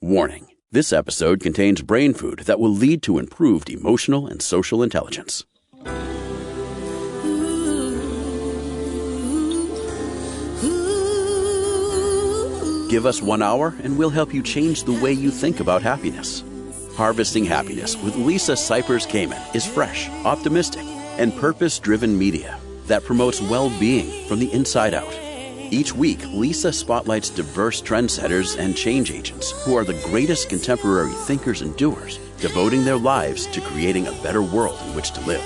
Warning. This episode contains brain food that will lead to improved emotional and social intelligence. Give us 1 hour and we'll help you change the way you think about happiness. Harvesting Happiness with Lisa Cypers-Kamen is fresh, optimistic, and purpose-driven media that promotes well-being from the inside out. Each week, Lisa spotlights diverse trendsetters and change agents who are the greatest contemporary thinkers and doers, devoting their lives to creating a better world in which to live.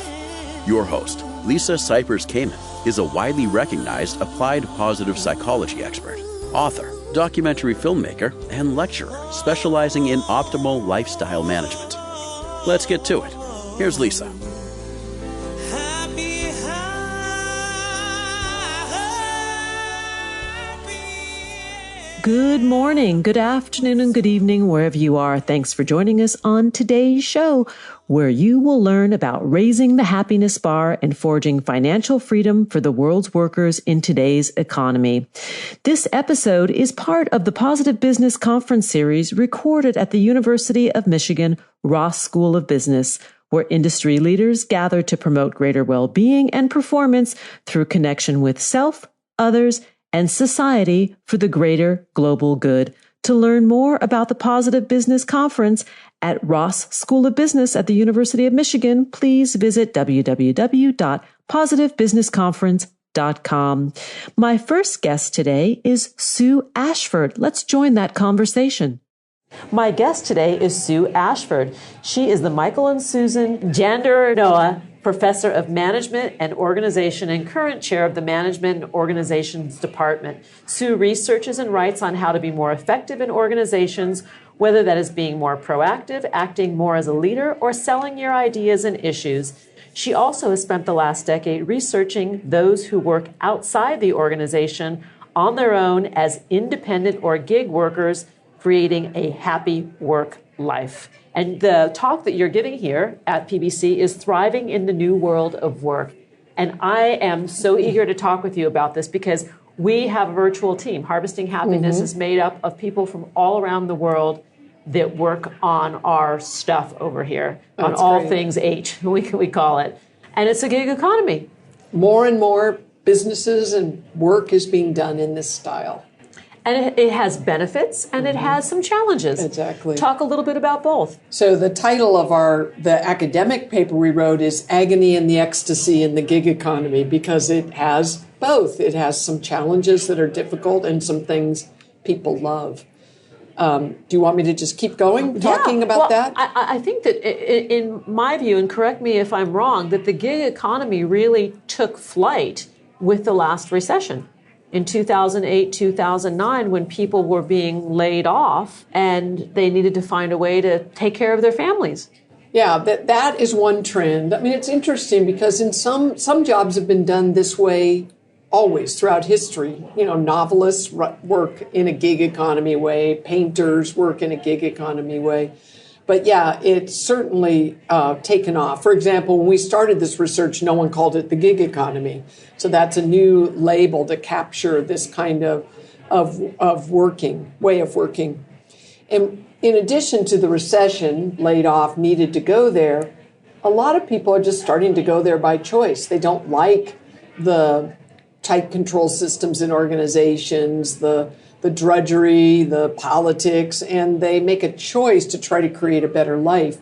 Your host, Lisa Cypers-Kamen, is a widely recognized applied positive psychology expert, author, documentary filmmaker, and lecturer specializing in optimal lifestyle management. Let's get to it. Here's Lisa. Good morning, good afternoon, and good evening, wherever you are. Thanks for joining us on today's show, where you will learn about raising the happiness bar and forging financial freedom for the world's workers in today's economy. This episode is part of the Positive Business Conference series recorded at the University of Michigan Ross School of Business, where industry leaders gather to promote greater well-being and performance through connection with self, others, and society for the greater global good. To learn more about the Positive Business Conference at Ross School of Business at the University of Michigan, please visit www.positivebusinessconference.com. My first guest today is Sue Ashford. Let's join that conversation. My guest today is Sue Ashford. She is the Michael and Susan Jandarinoa Professor of Management and Organization and current chair of the Management and Organizations Department. Sue researches and writes on how to be more effective in organizations, whether that is being more proactive, acting more as a leader, or selling your ideas and issues. She also has spent the last decade researching those who work outside the organization on their own as independent or gig workers, creating a happy work life. And the talk that you're giving here at PBC is Thriving in the New World of Work. And I am so eager to talk with you about this because we have a virtual team. Harvesting Happiness is made up of people from all around the world that work on our stuff over here, on all things H, we call it. And it's a gig economy. More and more businesses and work is being done in this style. And it has benefits and it has some challenges. Exactly. Talk a little bit about both. So the title of the academic paper we wrote is Agony and the Ecstasy in the Gig Economy, because it has both. It has some challenges that are difficult and some things people love. Do you want me to just keep going talking about that? I think that in my view, and correct me if I'm wrong, that the gig economy really took flight with the last recession. In 2008, 2009, when people were being laid off and they needed to find a way to take care of their families. Yeah, that is one trend. I mean, it's interesting because in some jobs have been done this way always throughout history. You know, novelists work in a gig economy way, painters work in a gig economy way. But yeah, it's certainly taken off. For example, when we started this research, no one called it the gig economy. So that's a new label to capture this kind of working, way of working. And in addition to the recession, laid off, needed to go there, a lot of people are just starting to go there by choice. They don't like the tight control systems in organizations, the drudgery, the politics, and they make a choice to try to create a better life.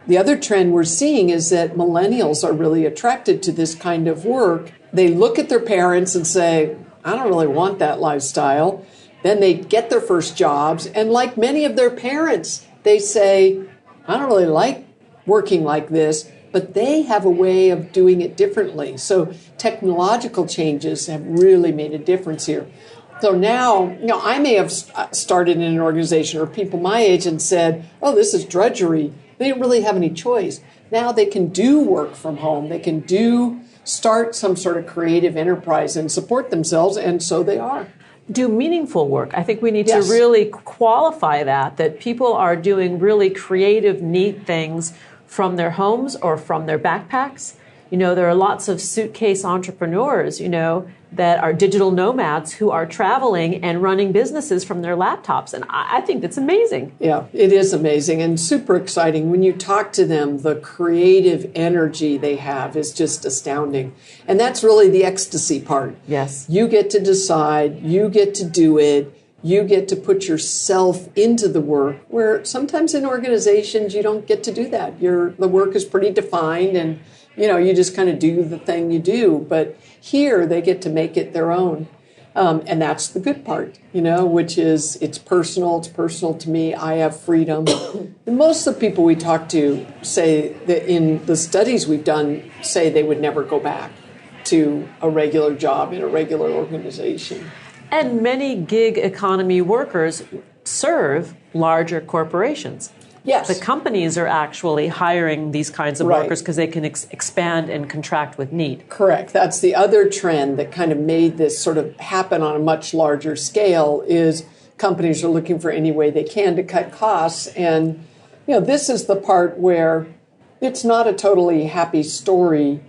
The other trend we're seeing is that millennials are really attracted to this kind of work. They look at their parents and say, I don't really want that lifestyle. Then they get their first jobs, and like many of their parents, they say, I don't really like working like this, but they have a way of doing it differently. So technological changes have really made a difference here. So now, I may have started in an organization or people my age and said, oh, this is drudgery. They didn't really have any choice. Now they can do work from home. They can start some sort of creative enterprise and support themselves, and so they are. Do meaningful work. I think we need to really qualify that people are doing really creative, neat things from their homes or from their backpacks. There are lots of suitcase entrepreneurs, that are digital nomads who are traveling and running businesses from their laptops. And I think that's amazing. Yeah, it is amazing and super exciting. When you talk to them, the creative energy they have is just astounding. And that's really the ecstasy part. Yes. You get to decide, you get to do it, you get to put yourself into the work, where sometimes in organizations you don't get to do that. The work is pretty defined and you just kind of do the thing you do. But here they get to make it their own. And that's the good part, which is it's personal to me. I have freedom. And most of the people we talk to say that in the studies we've done say they would never go back to a regular job in a regular organization. And many gig economy workers serve larger corporations. Yes. The companies are actually hiring these kinds of Right. workers because they can expand and contract with need. Correct. That's the other trend that kind of made this sort of happen on a much larger scale is companies are looking for any way they can to cut costs. And, this is the part where it's not a totally happy story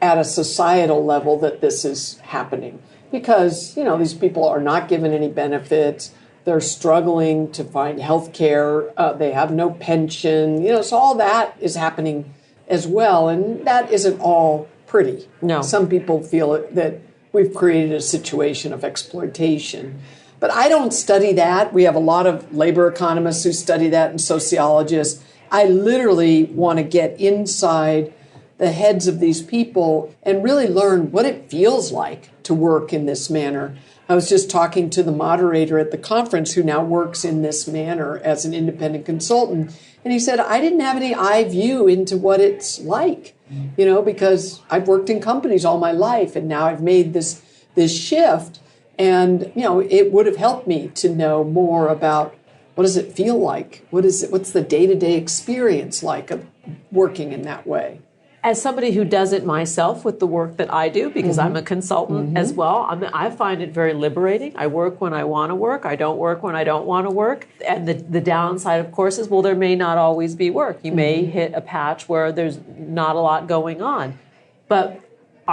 at a societal level that this is happening because, these people are not given any benefits. They're struggling to find health care. They have no pension. So all that is happening as well. And that isn't all pretty. No. Some people feel that we've created a situation of exploitation. But I don't study that. We have a lot of labor economists who study that and sociologists. I literally want to get inside the heads of these people and really learn what it feels like to work in this manner. I was just talking to the moderator at the conference who now works in this manner as an independent consultant. And he said, I didn't have any eye view into what it's like, because I've worked in companies all my life and now I've made this shift. And, it would have helped me to know more about what does it feel like? What's the day-to-day experience like of working in that way? As somebody who does it myself with the work that I do, because I'm a consultant as well, I find it very liberating. I work when I want to work. I don't work when I don't want to work. And the downside, of course, is, there may not always be work. You may hit a patch where there's not a lot going on. But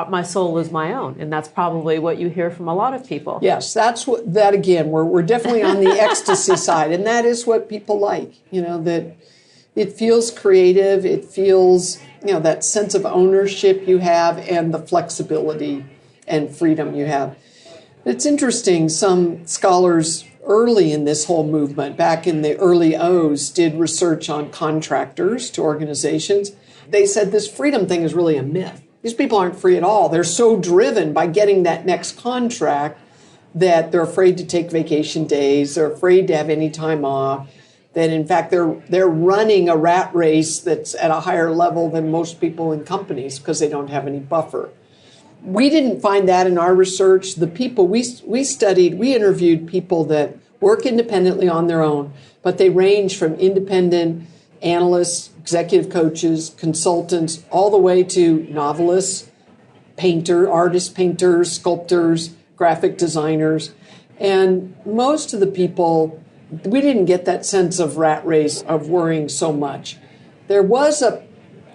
my soul is my own. And that's probably what you hear from a lot of people. Yes, that again, we're definitely on the ecstasy side. And that is what people like, that it feels creative. It feels... that sense of ownership you have and the flexibility and freedom you have. It's interesting, some scholars early in this whole movement, back in the early O's, did research on contractors to organizations. They said this freedom thing is really a myth. These people aren't free at all. They're so driven by getting that next contract that they're afraid to take vacation days. They're afraid to have any time off. That in fact they're running a rat race that's at a higher level than most people in companies because they don't have any buffer. We didn't find that in our research. The people we studied, we interviewed people that work independently on their own, but they range from independent analysts, executive coaches, consultants, all the way to novelists, artists, painters, sculptors, graphic designers. And most of the people, we didn't get that sense of rat race, of worrying so much. There was a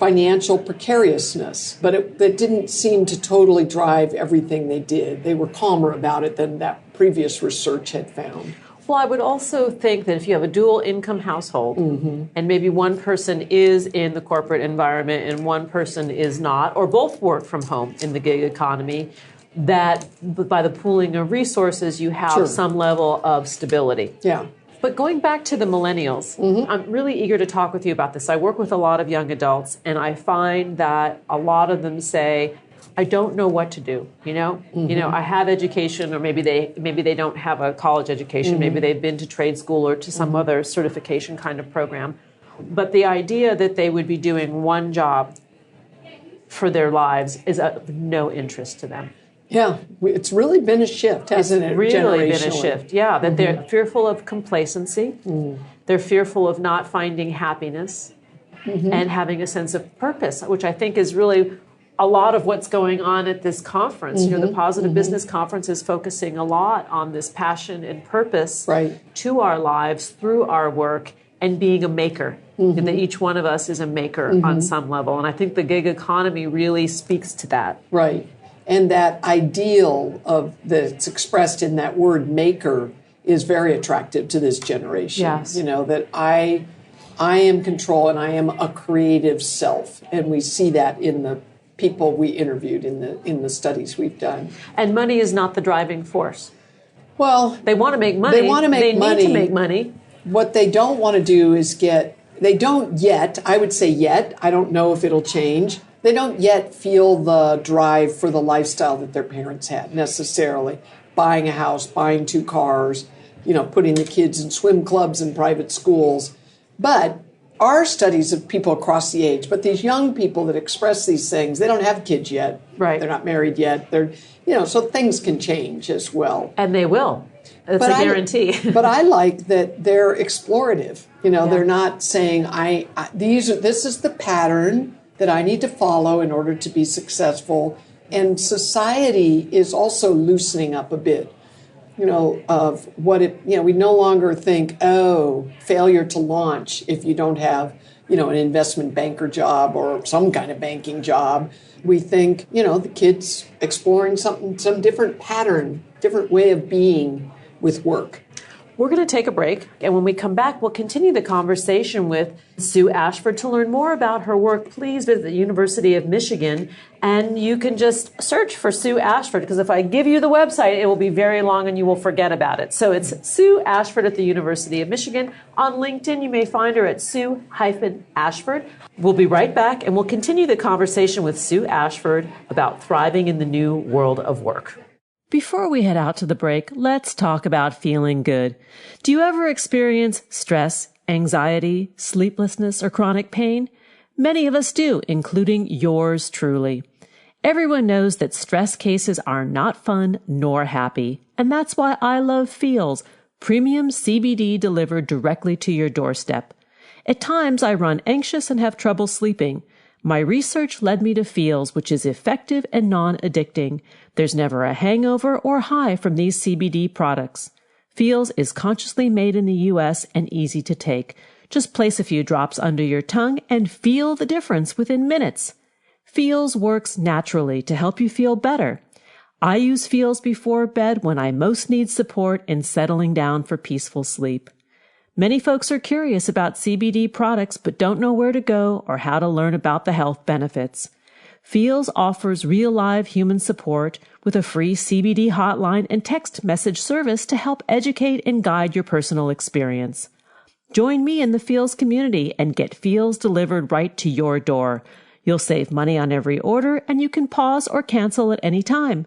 financial precariousness, but that didn't seem to totally drive everything they did. They were calmer about it than that previous research had found. Well, I would also think that if you have a dual income household and maybe one person is in the corporate environment and one person is not, or both work from home in the gig economy, that by the pooling of resources, you have some level of stability. Yeah. But going back to the millennials, I'm really eager to talk with you about this. I work with a lot of young adults, and I find that a lot of them say, I don't know what to do. I have education, or maybe they don't have a college education. Maybe they've been to trade school or to some other certification kind of program. But the idea that they would be doing one job for their lives is of no interest to them. Yeah, it's really been a shift, hasn't it? It's really been a shift, yeah. That they're fearful of complacency. They're fearful of not finding happiness and having a sense of purpose, which I think is really a lot of what's going on at this conference. The Positive Business Conference is focusing a lot on this passion and purpose to our lives through our work. and being a maker. And that each one of us is a maker on some level. And I think the gig economy really speaks to that. Right. And that ideal that's expressed in that word maker is very attractive to this generation. Yes. That I am control and I am a creative self. And we see that in the people we interviewed in the studies we've done. And money is not the driving force. Well, they want to make money. They want to make money. They need to make money. What they don't want to do is they don't yet, I would say yet, I don't know if it'll change, they don't yet feel the drive for the lifestyle that their parents had necessarily. Buying a house, buying 2 cars, putting the kids in swim clubs and private schools. But our studies of people across the age, but these young people that express these things, they don't have kids yet. Right. They're not married yet. They're, so things can change as well. And they will. That's a guarantee. But I like that they're explorative. They're not saying, this is the pattern that I need to follow in order to be successful. And society is also loosening up a bit, of what we no longer think, failure to launch if you don't have, an investment banker job or some kind of banking job. We think, the kid's exploring some different pattern, different way of being with work. We're going to take a break, and when we come back, we'll continue the conversation with Sue Ashford. To learn more about her work, please visit the University of Michigan, and you can just search for Sue Ashford, because if I give you the website, it will be very long and you will forget about it. So it's Sue Ashford at the University of Michigan. On LinkedIn, you may find her at Sue-Ashford. We'll be right back, and we'll continue the conversation with Sue Ashford about thriving in the new world of work. Before we head out to the break, let's talk about feeling good. Do you ever experience stress, anxiety, sleeplessness, or chronic pain? Many of us do, including yours truly. Everyone knows that stress cases are not fun nor happy, and that's why I love Feels, premium CBD delivered directly to your doorstep. At times, I run anxious and have trouble sleeping. My research led me to Feels, which is effective and non-addicting. There's never a hangover or high from these CBD products. Feels is consciously made in the U.S. and easy to take. Just place a few drops under your tongue and feel the difference within minutes. Feels works naturally to help you feel better. I use Feels before bed when I most need support in settling down for peaceful sleep. Many folks are curious about CBD products but don't know where to go or how to learn about the health benefits. Feels offers real live human support with a free CBD hotline and text message service to help educate and guide your personal experience. Join me in the Feels community and get Feels delivered right to your door. You'll save money on every order and you can pause or cancel at any time.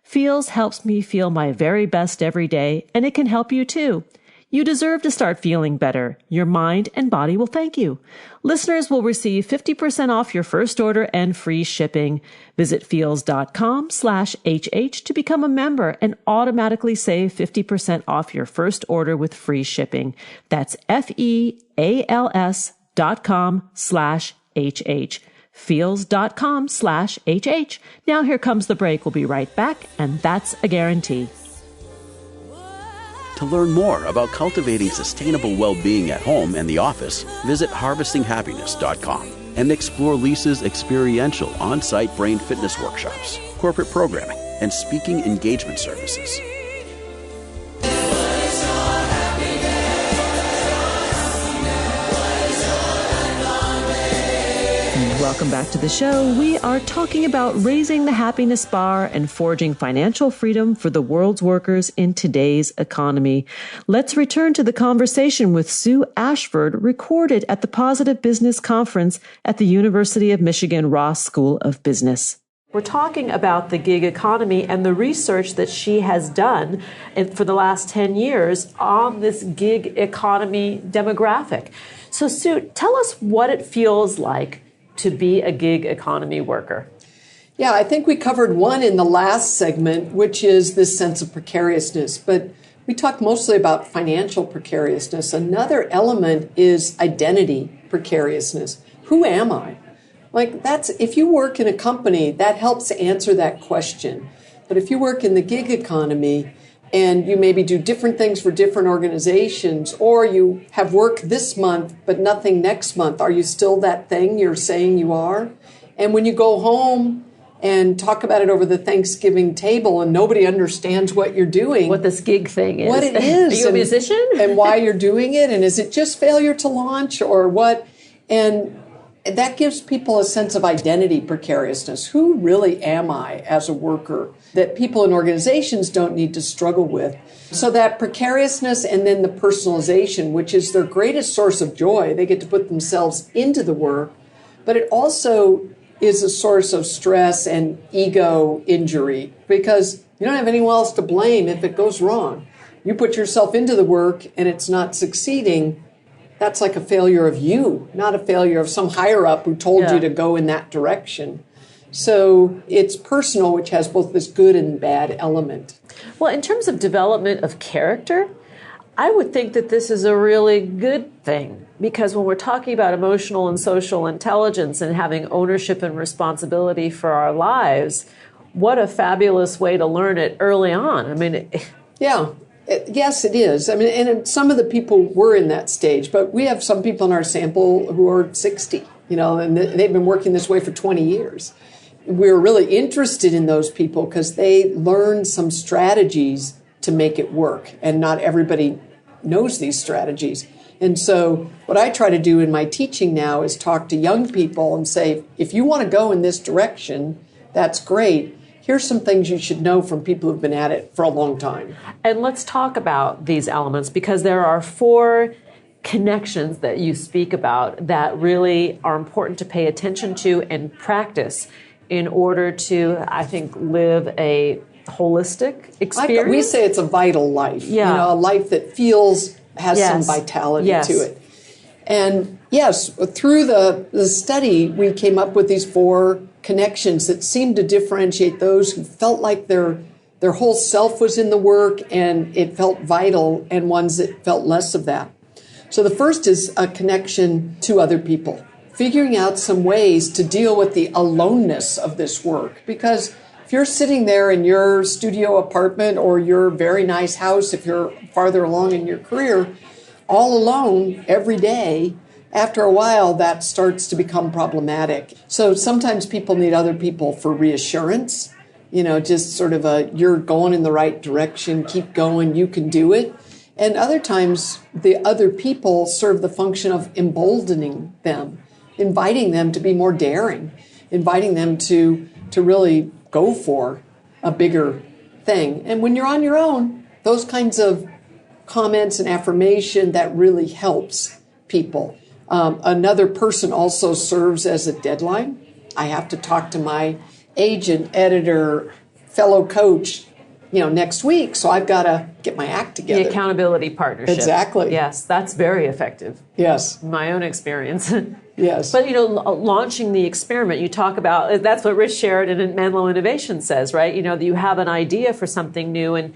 Feels helps me feel my very best every day, and it can help you too. You deserve to start feeling better. Your mind and body will thank you. Listeners will receive 50% off your first order and free shipping. Visit feels.com/HH to become a member and automatically save 50% off your first order with free shipping. That's FEALS.com/HH. Feels.com/HH. Now here comes the break. We'll be right back, and that's a guarantee. To learn more about cultivating sustainable well-being at home and the office, visit harvestinghappiness.com and explore Lisa's experiential on-site brain fitness workshops, corporate programming, and speaking engagement services. Welcome back to the show. We are talking about raising the happiness bar and forging financial freedom for the world's workers in today's economy. Let's return to the conversation with Sue Ashford, recorded at the Positive Business Conference at the University of Michigan Ross School of Business. We're talking about the gig economy and the research that she has done for the last 10 years on this gig economy demographic. So, Sue, tell us what it feels like to be a gig economy worker. Yeah, I think we covered one in the last segment, which is this sense of precariousness. But we talked mostly about financial precariousness. Another element is identity precariousness. Who am I? If you work in a company, that helps answer that question. But if you work in the gig economy, and you maybe do different things for different organizations, or you have work this month but nothing next month. Are you still that thing you're saying you are? And when you go home and talk about it over the Thanksgiving table and nobody understands what you're doing. What this gig thing is. What it is. Are you a musician? And why you're doing it. And is it just failure to launch or what? And that gives people a sense of identity precariousness. Who really am I as a worker that people in organizations don't need to struggle with? So that precariousness and then the personalization, which is their greatest source of joy. They get to put themselves into the work, but it also is a source of stress and ego injury because you don't have anyone else to blame if it goes wrong. You put yourself into the work and it's not succeeding. That's like a failure of you, not a failure of some higher up who told you to go in that direction. So it's personal, which has both this good and bad element. Well, in terms of development of character, I would think that this is a really good thing because when we're talking about emotional and social intelligence and having ownership and responsibility for our lives, what a fabulous way to learn it early on. I mean, Yes, it is. I mean, and some of the people were in that stage, but we have some people in our sample who are 60, and they've been working this way for 20 years. We're really interested in those people because they learn some strategies to make it work, and not everybody knows these strategies. And so what I try to do in my teaching now is talk to young people and say, if you want to go in this direction, that's great. Here's some things you should know from people who've been at it for a long time. And let's talk about these elements because there are 4 connections that you speak about that really are important to pay attention to and practice in order to, I think, live a holistic experience. We say it's a vital life, a life that has some vitality to it. And yes, through the study, we came up with these 4 connections that seemed to differentiate those who felt like their whole self was in the work and it felt vital, and ones that felt less of that. So the first is a connection to other people, figuring out some ways to deal with the aloneness of this work. Because if you're sitting there in your studio apartment or your very nice house, if you're farther along in your career, all alone every day, after a while, that starts to become problematic. So sometimes people need other people for reassurance, just sort of you're going in the right direction, keep going, you can do it. And other times, the other people serve the function of emboldening them, inviting them to be more daring, inviting them to really go for a bigger thing. And when you're on your own, those kinds of comments and affirmation, that really helps people. Another person also serves as a deadline. I have to talk to my agent, editor, fellow coach, next week. So I've got to get my act together. The accountability partnership. Exactly. Yes, that's very effective. Yes. My own experience. Yes. But, launching the experiment, you talk about, that's what Rich Sheridan in Menlo Innovation says, right? That you have an idea for something new and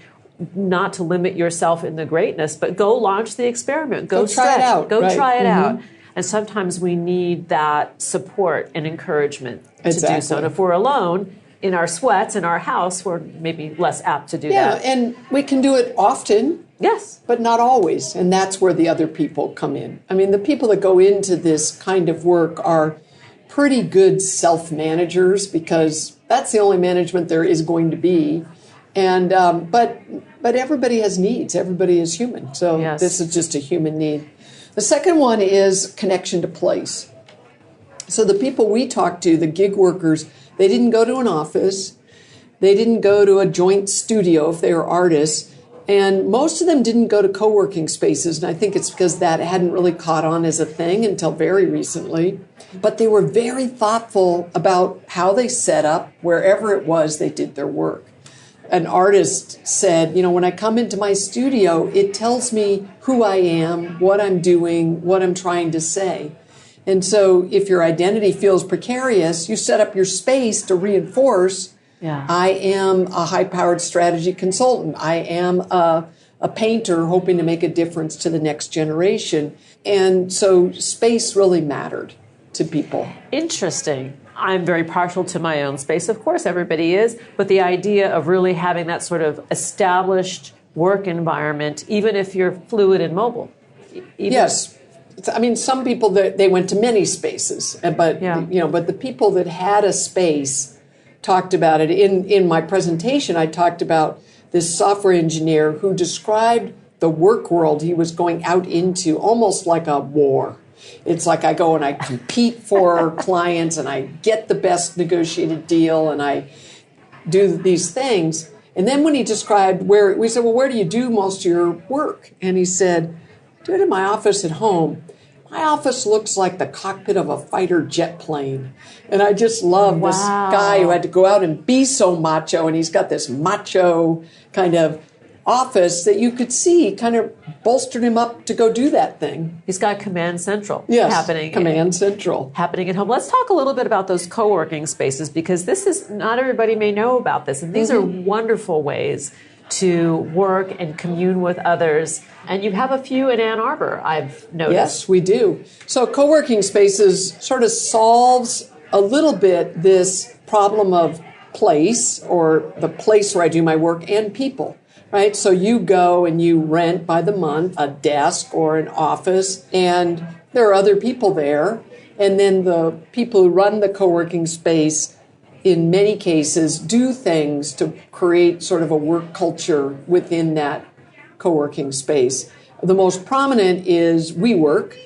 not to limit yourself in the greatness, but go launch the experiment. Go try it out. Go try it out. And sometimes we need that support and encouragement to do so. And if we're alone in our sweats in our house, we're maybe less apt to do that. Yeah, and we can do it often. Yes. But not always. And that's where the other people come in. I mean, the people that go into this kind of work are pretty good self-managers because that's the only management there is going to be. And but everybody has needs. Everybody is human. So This is just a human need. The second one is connection to place. So the people we talk to, the gig workers, they didn't go to an office. They didn't go to a joint studio if they were artists. And most of them didn't go to co-working spaces. And I think it's because that hadn't really caught on as a thing until very recently. But they were very thoughtful about how they set up wherever it was they did their work. An artist said, when I come into my studio, it tells me who I am, what I'm doing, what I'm trying to say. And so if your identity feels precarious, you set up your space to reinforce, I am a high-powered strategy consultant. I am a painter hoping to make a difference to the next generation. And so space really mattered to people. Interesting. I'm very partial to my own space. Of course, everybody is. But the idea of really having that sort of established work environment, even if you're fluid and mobile. Yes. I mean, some people, they went to many spaces, but but the people that had a space talked about it. In my presentation, I talked about this software engineer who described the work world he was going out into almost like a war. It's like I go and I compete for clients and I get the best negotiated deal and I do these things. And then when he described we said, well, where do you do most of your work? And he said, do it in my office at home. My office looks like the cockpit of a fighter jet plane. And I just love this guy who had to go out and be so macho. And he's got this macho kind of office that you could see kind of bolstered him up to go do that thing. He's got Command Central happening at home. Let's talk a little bit about those co-working spaces, because this is, not everybody may know about this. And these are wonderful ways to work and commune with others. And you have a few in Ann Arbor, I've noticed. Yes, we do. So co-working spaces sort of solves a little bit this problem of place, or the place where I do my work, and people, right? So you go and you rent by the month a desk or an office, and there are other people there. And then the people who run the co-working space, in many cases, do things to create sort of a work culture within that co-working space. The most prominent is WeWork,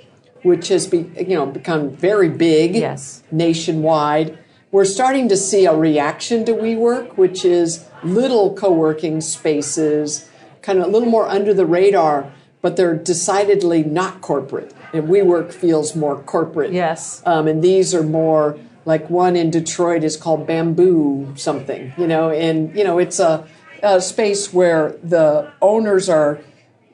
which has become very big nationwide. We're starting to see a reaction to WeWork, which is little co-working spaces, kind of a little more under the radar, but they're decidedly not corporate. And WeWork feels more corporate. Yes. And these are more, like one in Detroit is called Bamboo something, and, it's a space where the owners are,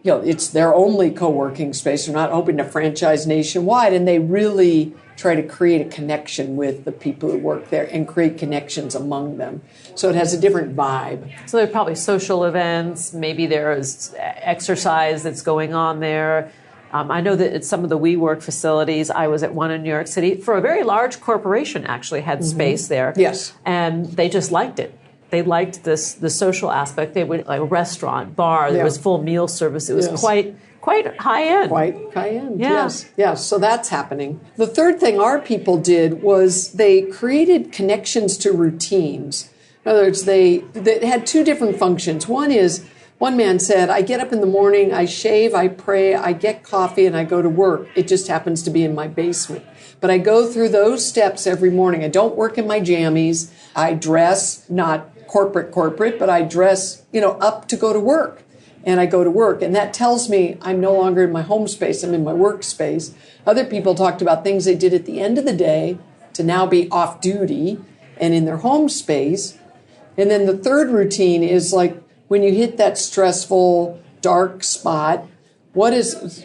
it's their only co-working space. They're not hoping to franchise nationwide, and they really try to create a connection with the people who work there and create connections among them. So it has a different vibe. So there are probably social events, maybe there is exercise that's going on there. I know that at some of the WeWork facilities, I was at one in New York City, for a very large corporation actually had space there. Yes. And they just liked it. They liked the social aspect. They would, like a restaurant, bar, there was full meal service. It was quite high end. Quite high end, yes. So that's happening. The third thing our people did was they created connections to routines. In other words, they had two different functions. One man said, I get up in the morning, I shave, I pray, I get coffee, and I go to work. It just happens to be in my basement. But I go through those steps every morning. I don't work in my jammies. I dress, not corporate, but I dress, up to go to work. And I go to work. And that tells me I'm no longer in my home space, I'm in my workspace. Other people talked about things they did at the end of the day to now be off duty and in their home space. And then the third routine is like, when you hit that stressful, dark spot,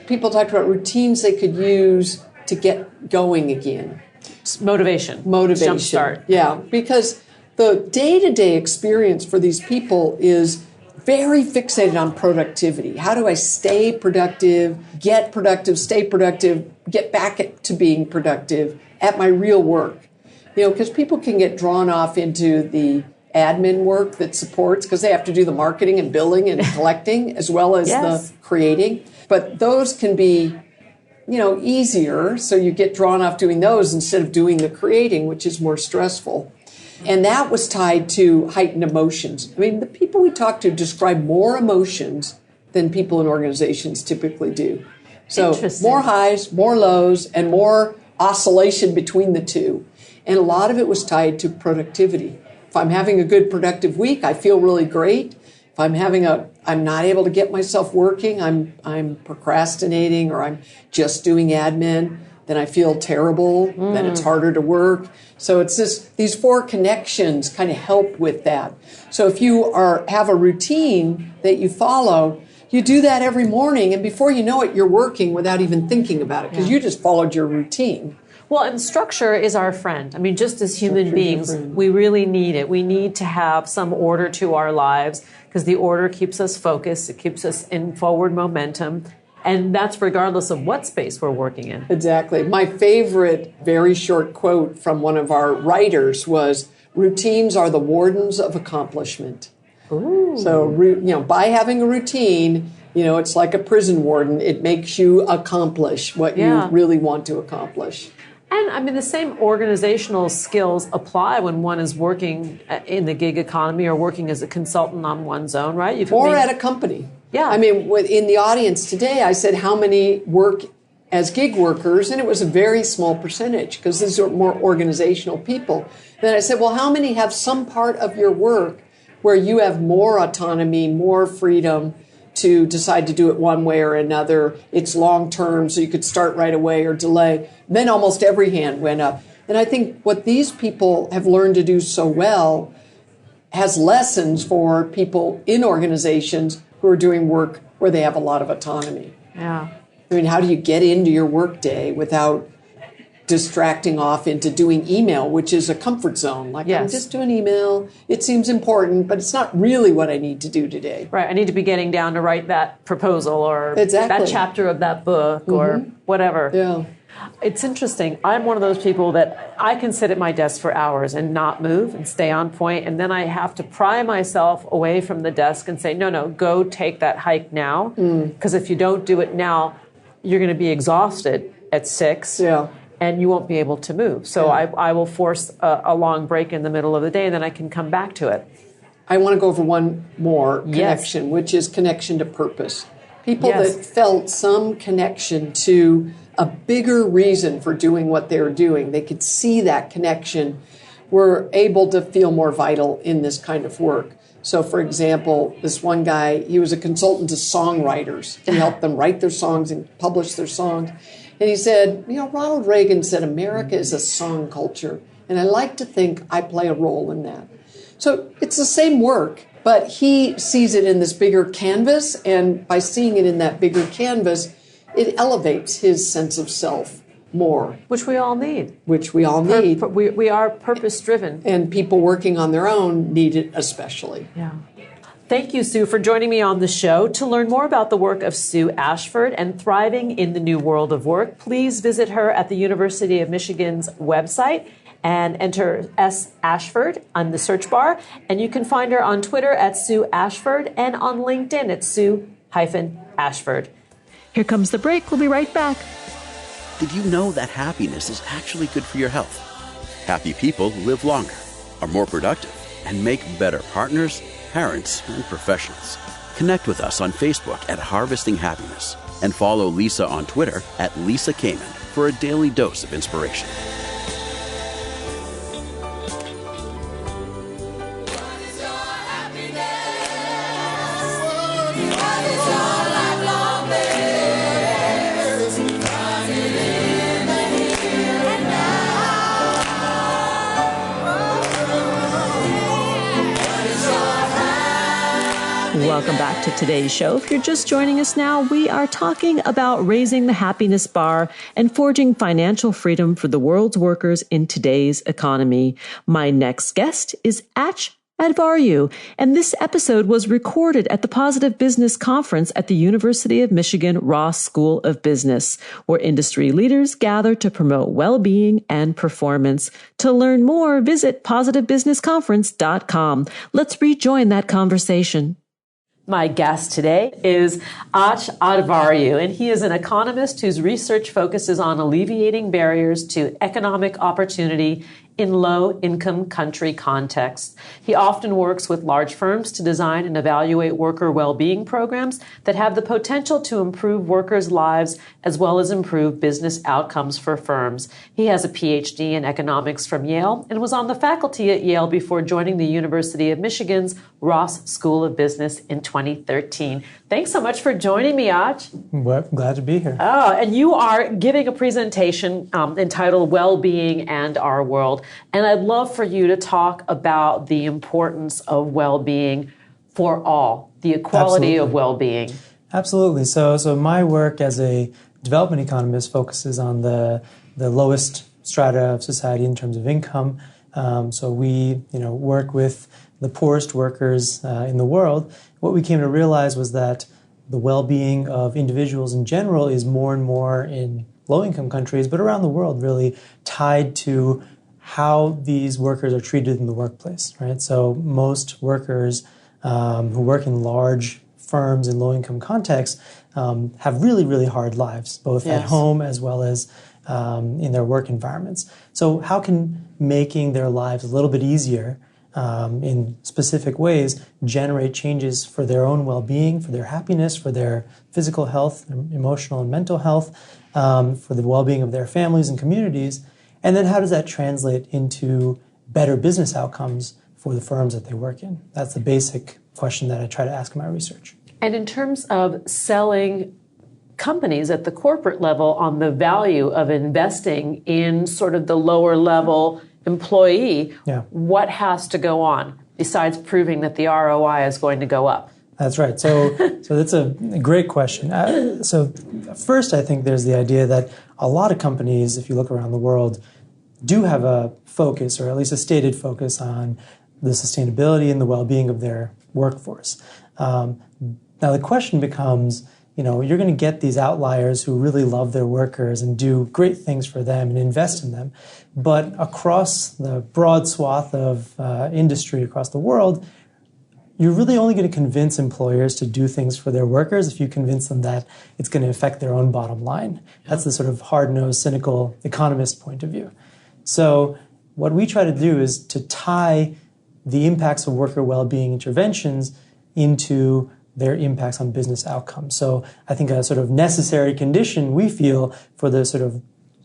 people talked about routines they could use to get going again. Motivation. Jumpstart. Yeah, because the day-to-day experience for these people is very fixated on productivity. How do I stay productive, get productive, stay productive, get back to being productive at my real work? Because people can get drawn off into the admin work that supports, because they have to do the marketing and billing and collecting as well as the creating. But those can be, easier. So you get drawn off doing those instead of doing the creating, which is more stressful. And that was tied to heightened emotions. I mean, the people we talk to describe more emotions than people in organizations typically do. So more highs, more lows, and more oscillation between the two. And a lot of it was tied to productivity. If I'm having a good productive week, I feel really great. If I'm not able to get myself working, I'm procrastinating, or I'm just doing admin, then I feel terrible, then it's harder to work. So it's these four connections kind of help with that. So if you have a routine that you follow, you do that every morning, and before you know it, you're working without even thinking about it, because you just followed your routine. Well, and structure is our friend. I mean, just as human beings, we really need it. We need to have some order to our lives, because the order keeps us focused. It keeps us in forward momentum. And that's regardless of what space we're working in. Exactly. My favorite very short quote from one of our writers was, routines are the wardens of accomplishment. Ooh. So, by having a routine, it's like a prison warden. It makes you accomplish what you really want to accomplish. And I mean, the same organizational skills apply when one is working in the gig economy or working as a consultant on one's own, right? Or at a company. Yeah. I mean, in the audience today, I said, how many work as gig workers? And it was a very small percentage because these are more organizational people. Then I said, well, how many have some part of your work where you have more autonomy, more freedom to decide to do it one way or another? It's long term, so you could start right away or delay. Then almost every hand went up. And I think what these people have learned to do so well has lessons for people in organizations who are doing work where they have a lot of autonomy. Yeah. I mean, how do you get into your workday without distracting off into doing email, which is a comfort zone? Like, I'm just doing email. It seems important, but it's not really what I need to do today. Right. I need to be getting down to write that proposal or that chapter of that book or whatever. Yeah. It's interesting. I'm one of those people that I can sit at my desk for hours and not move and stay on point, and then I have to pry myself away from the desk and say, no, go take that hike now, because if you don't do it now, you're going to be exhausted at 6, and you won't be able to move. So I will force a long break in the middle of the day, and then I can come back to it. I want to go over one more connection, which is connection to purpose. People that felt some connection to a bigger reason for doing what they were doing, they could see that connection, were able to feel more vital in this kind of work. So, for example, this one guy, he was a consultant to songwriters. He helped them write their songs and publish their songs. And he said, Ronald Reagan said, America is a song culture. And I like to think I play a role in that. So it's the same work, but he sees it in this bigger canvas. And by seeing it in that bigger canvas, it elevates his sense of self more. Which we all need. We are purpose-driven. And people working on their own need it especially. Yeah. Thank you, Sue, for joining me on the show. To learn more about the work of Sue Ashford and thriving in the new world of work, please visit her at the University of Michigan's website and enter S. Ashford on the search bar. And you can find her on Twitter at Sue Ashford and on LinkedIn at Sue-Ashford. Here comes the break. We'll be right back. Did you know that happiness is actually good for your health? Happy people live longer, are more productive, and make better partners, parents, and professionals. Connect with us on Facebook at Harvesting Happiness and follow Lisa on Twitter at Lisa Kamen for a daily dose of inspiration. Welcome back to today's show. If you're just joining us now, we are talking about raising the happiness bar and forging financial freedom for the world's workers in today's economy. My next guest is Ach Advaryu, and this episode was recorded at the Positive Business Conference at the University of Michigan Ross School of Business, where industry leaders gather to promote well-being and performance. To learn more, visit positivebusinessconference.com. Let's rejoin that conversation. My guest today is Ach Advaryu, and he is an economist whose research focuses on alleviating barriers to economic opportunity in low-income country contexts. He often works with large firms to design and evaluate worker well-being programs that have the potential to improve workers' lives as well as improve business outcomes for firms. He has a PhD in economics from Yale and was on the faculty at Yale before joining the University of Michigan's Ross School of Business in 2013. Thanks so much for joining me, Ach. Well, glad to be here. Oh, and you are giving a presentation entitled Well-Being and Our World. And I'd love for you to talk about the importance of well-being for all, the equality of well-being. Absolutely. So my work as a development economist focuses on the lowest strata of society in terms of income. So we work with the poorest workers in the world. What we came to realize was that the well-being of individuals in general is more and more in low-income countries, but around the world really tied to how these workers are treated in the workplace, right? So most workers who work in large firms in low-income contexts have really, really hard lives, both at home as well as in their work environments. So how can making their lives a little bit easier in specific ways generate changes for their own well-being, for their happiness, for their physical health, emotional and mental health, for the well-being of their families and communities? And then how does that translate into better business outcomes for the firms that they work in? That's the basic question that I try to ask in my research. And in terms of selling companies at the corporate level on the value of investing in sort of the lower level employee, what has to go on besides proving that the ROI is going to go up? That's right. So that's a great question. So first, I think there's the idea that a lot of companies, if you look around the world, do have a focus, or at least a stated focus, on the sustainability and the well-being of their workforce. Now the question becomes, you're going to get these outliers who really love their workers and do great things for them and invest in them. But across the broad swath of industry across the world, you're really only going to convince employers to do things for their workers if you convince them that it's going to affect their own bottom line. That's the sort of hard-nosed, cynical economist point of view. So what we try to do is to tie the impacts of worker well-being interventions into their impacts on business outcomes. So I think a sort of necessary condition we feel for the sort of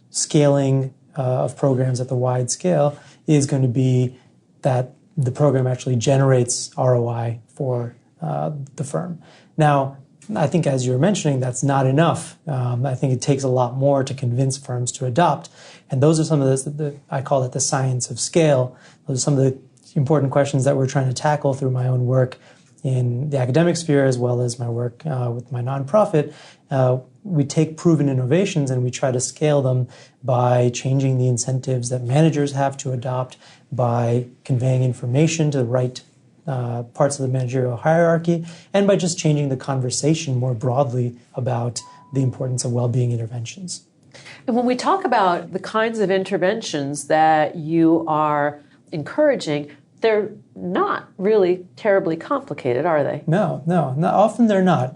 scaling of programs at the wide scale is going to be that the program actually generates ROI for the firm. Now, I think as you were mentioning, that's not enough. I think it takes a lot more to convince firms to adopt. And those are some of I call it the science of scale. Those are some of the important questions that we're trying to tackle through my own work in the academic sphere as well as my work with my nonprofit. We take proven innovations and we try to scale them by changing the incentives that managers have to adopt, by conveying information to the right parts of the managerial hierarchy, and by just changing the conversation more broadly about the importance of well-being interventions. And when we talk about the kinds of interventions that you are encouraging, they're not really terribly complicated, are they? No, often they're not.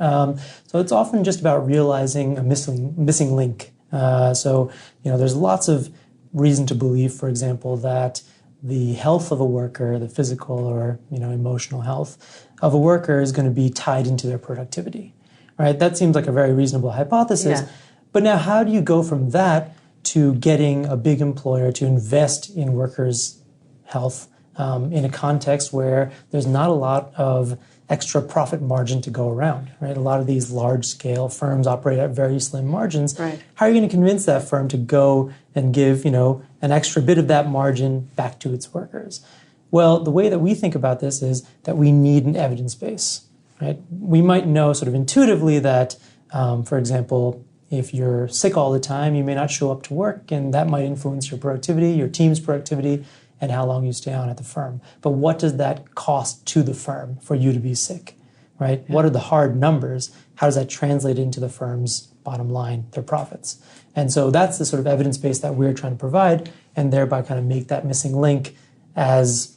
So it's often just about realizing a missing link. There's lots of reason to believe, for example, that the health of a worker, the physical or emotional health of a worker, is going to be tied into their productivity. Right? That seems like a very reasonable hypothesis. Yeah. But now, how do you go from that to getting a big employer to invest in workers' health in a context where there's not a lot of extra profit margin to go around, right? A lot of these large-scale firms operate at very slim margins. Right. How are you going to convince that firm to go and give, an extra bit of that margin back to its workers? Well, the way that we think about this is that we need an evidence base, right? We might know sort of intuitively that, for example, if you're sick all the time, you may not show up to work, and that might influence your productivity, your team's productivity, and how long you stay on at the firm. But what does that cost to the firm for you to be sick, right? Yeah. What are the hard numbers? How does that translate into the firm's bottom line, their profits? And so that's the sort of evidence base that we're trying to provide, and thereby kind of make that missing link as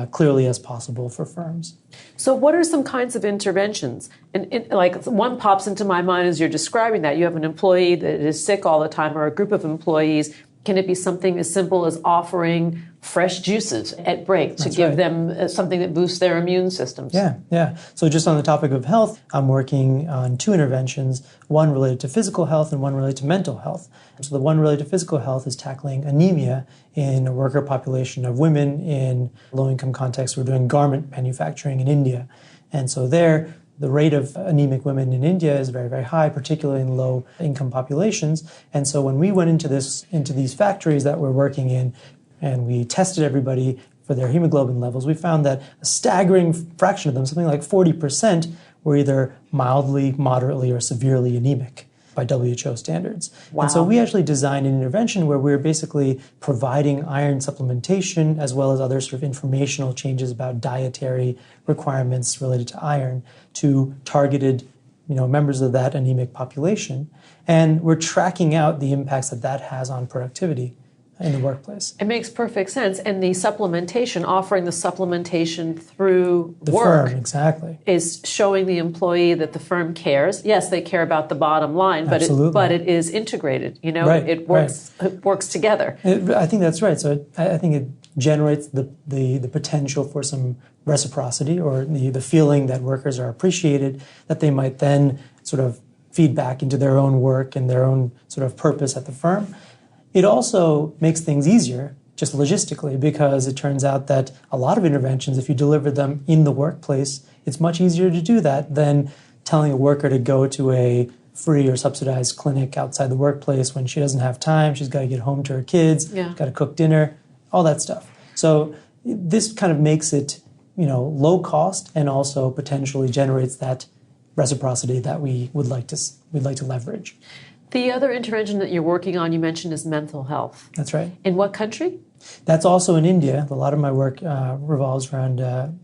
clearly as possible for firms. So what are some kinds of interventions? And like one pops into my mind as you're describing that. You have an employee that is sick all the time, or a group of employees. Can it be something as simple as offering fresh juices at break to give them something that boosts their immune systems? Yeah. So just on the topic of health, I'm working on 2 interventions, one related to physical health and one related to mental health. So the one related to physical health is tackling anemia in a worker population of women in low-income contexts. We're doing garment manufacturing in India. And so there, the rate of anemic women in India is very, very high, particularly in low-income populations. And so when we went into these factories that we're working in, and we tested everybody for their hemoglobin levels, we found that a staggering fraction of them, something like 40%, were either mildly, moderately, or severely anemic by WHO standards. Wow. And so we actually designed an intervention where we're basically providing iron supplementation as well as other sort of informational changes about dietary requirements related to iron to targeted members of that anemic population. And we're tracking out the impacts that has on productivity. in the workplace. It makes perfect sense. And the supplementation, offering the supplementation through The work, firm, exactly, is showing the employee that the firm cares. Yes, they care about the bottom line, but it is integrated. You know, Right, it works together. I think that's right. So I think it generates the potential for some reciprocity, or the feeling that workers are appreciated, that they might then sort of feed back into their own work and their own sort of purpose at the firm. It also makes things easier, just logistically, because it turns out that a lot of interventions, if you deliver them in the workplace, it's much easier to do that than telling a worker to go to a free or subsidized clinic outside the workplace when she doesn't have time. She's got to get home to her kids, got to cook dinner, all that stuff. So this kind of makes it, low cost, and also potentially generates that reciprocity that we'd like to leverage. The other intervention that you're working on, you mentioned, is mental health. That's right. In what country? That's also in India. A lot of my work revolves around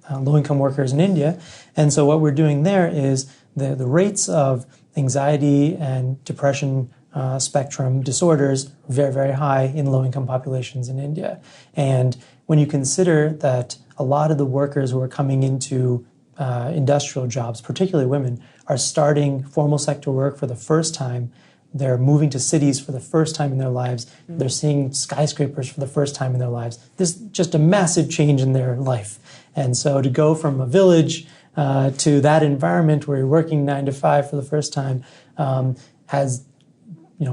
low-income workers in India. And so what we're doing there is the rates of anxiety and depression spectrum disorders are very, very high in low-income populations in India. And when you consider that a lot of the workers who are coming into industrial jobs, particularly women, are starting formal sector work for the first time, they're moving to cities for the first time in their lives, they're seeing skyscrapers for the first time in their lives. There's just a massive change in their life. And so to go from a village to that environment where you're working 9 to 5 for the first time has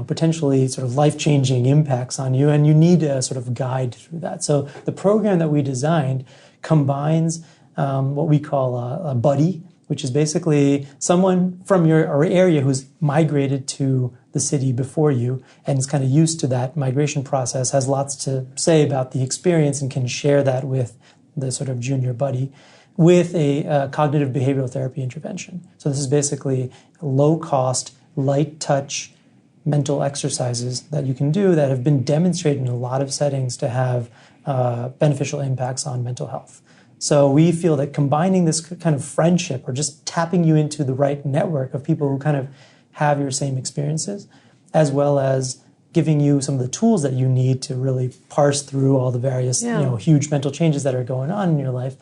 potentially sort of life-changing impacts on you, and you need a sort of guide through that. So the program that we designed combines what we call a buddy, which is basically someone from your area who's migrated to the city before you and is kind of used to that migration process, has lots to say about the experience and can share that with the sort of junior buddy, with a cognitive behavioral therapy intervention. So this is basically low-cost, light-touch mental exercises that you can do that have been demonstrated in a lot of settings to have beneficial impacts on mental health. So we feel that combining this kind of friendship, or just tapping you into the right network of people who kind of have your same experiences, as well as giving you some of the tools that you need to really parse through all the various huge mental changes that are going on in your life,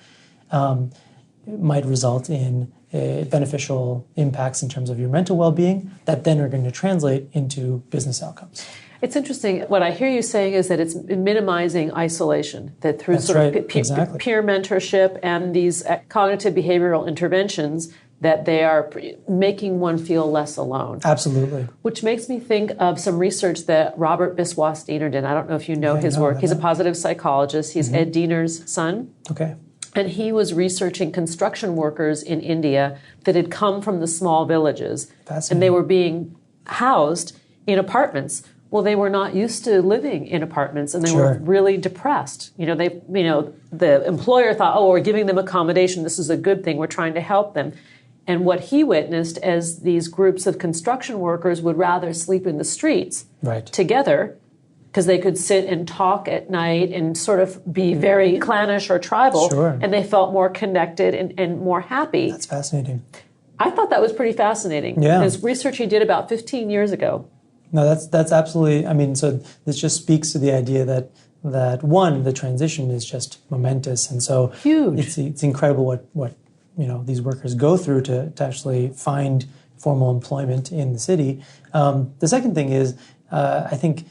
might result in beneficial impacts in terms of your mental well-being that then are going to translate into business outcomes. It's interesting. What I hear you saying is that it's minimizing isolation, that through peer mentorship and these cognitive behavioral interventions, that they are making one feel less alone. Absolutely. Which makes me think of some research that Robert Biswas-Diener did. I don't know if you know his work. He's a positive psychologist. He's Ed Diener's son. Okay. And he was researching construction workers in India that had come from the small villages. And they were being housed in apartments. Well, they were not used to living in apartments, and they were really depressed. The employer thought, oh, we're giving them accommodation. This is a good thing. We're trying to help them. And what he witnessed as these groups of construction workers would rather sleep in the streets together, because they could sit and talk at night and sort of be very clannish or tribal, and they felt more connected and more happy. That's fascinating. I thought that was pretty fascinating. Yeah. This research he did about 15 years ago. No, that's absolutely, so this just speaks to the idea that one, the transition is just momentous, and so huge. It's incredible what these workers go through to actually find formal employment in the city. The second thing is, I think,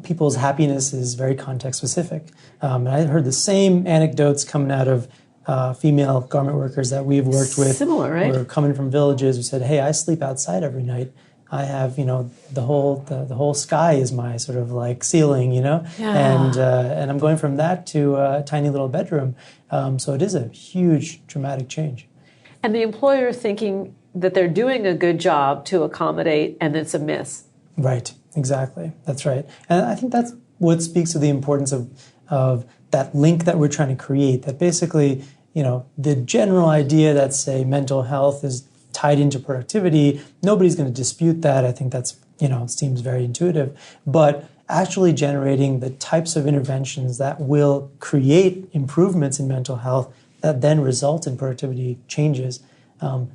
people's happiness is very context specific. And I heard the same anecdotes coming out of female garment workers that we've worked with. Similar, right? Who are coming from villages who said, hey, I sleep outside every night. I have, the whole sky is my sort of like ceiling, and I'm going from that to a tiny little bedroom. So it is a huge, dramatic change. And the employer thinking that they're doing a good job to accommodate, and it's a miss. Right, exactly. That's right. And I think that's what speaks to the importance of that link that we're trying to create, that basically, the general idea that, say, mental health is tied into productivity, nobody's going to dispute that. I think that's, seems very intuitive. But actually generating the types of interventions that will create improvements in mental health that then result in productivity changes,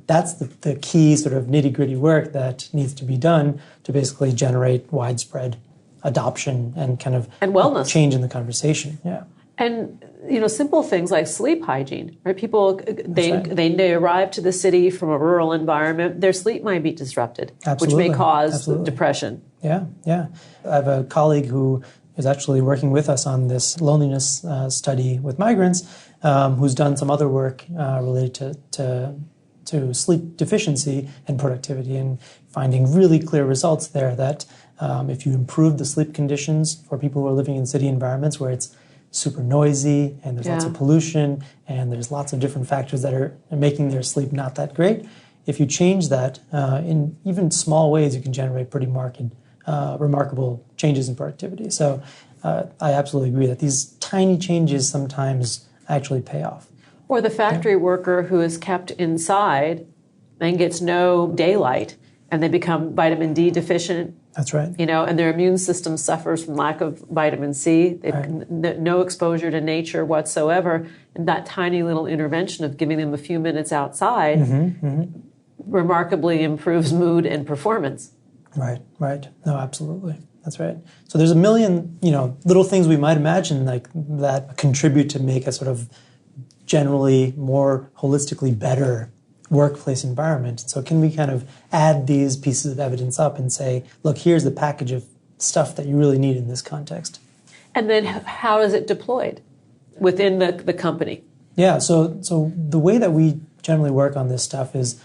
that's the key sort of nitty-gritty work that needs to be done to basically generate widespread adoption and kind of and wellness change in the conversation. Yeah. And simple things like sleep hygiene, right? People they arrive to the city from a rural environment, their sleep might be disrupted, Absolutely. which may cause Absolutely. depression. Yeah. I have a colleague who is actually working with us on this loneliness study with migrants, who's done some other work related to sleep deficiency and productivity, and finding really clear results there that if you improve the sleep conditions for people who are living in city environments where it's super noisy and there's lots of pollution and there's lots of different factors that are making their sleep not that great, if you change that in even small ways, you can generate pretty remarkable changes in productivity. So I absolutely agree that these tiny changes sometimes actually pay off. Or the factory worker who is kept inside and gets no daylight, and they become vitamin D deficient. That's right. And their immune system suffers from lack of vitamin C. They've no exposure to nature whatsoever. And that tiny little intervention of giving them a few minutes outside remarkably improves mood and performance. Right. No, absolutely. That's right. So there's a million, little things we might imagine like that contribute to make a sort of generally more holistically better workplace environment. So can we kind of add these pieces of evidence up and say, look, here's the package of stuff that you really need in this context? And then how is it deployed within the company? Yeah, so the way that we generally work on this stuff is,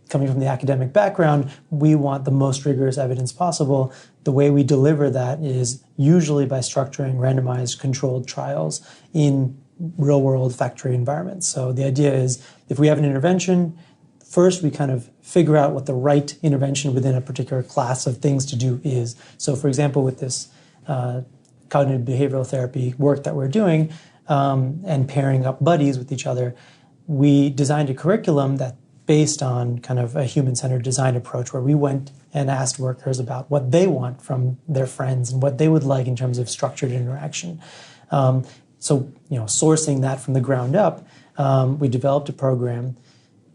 coming from the academic background, we want the most rigorous evidence possible. The way we deliver that is usually by structuring randomized controlled trials in real-world factory environments. So the idea is if we have an intervention, first we kind of figure out what the right intervention within a particular class of things to do is. So for example, with this cognitive behavioral therapy work that we're doing and pairing up buddies with each other, we designed a curriculum that based on kind of a human-centered design approach where we went and asked workers about what they want from their friends and what they would like in terms of structured interaction. So, sourcing that from the ground up, we developed a program.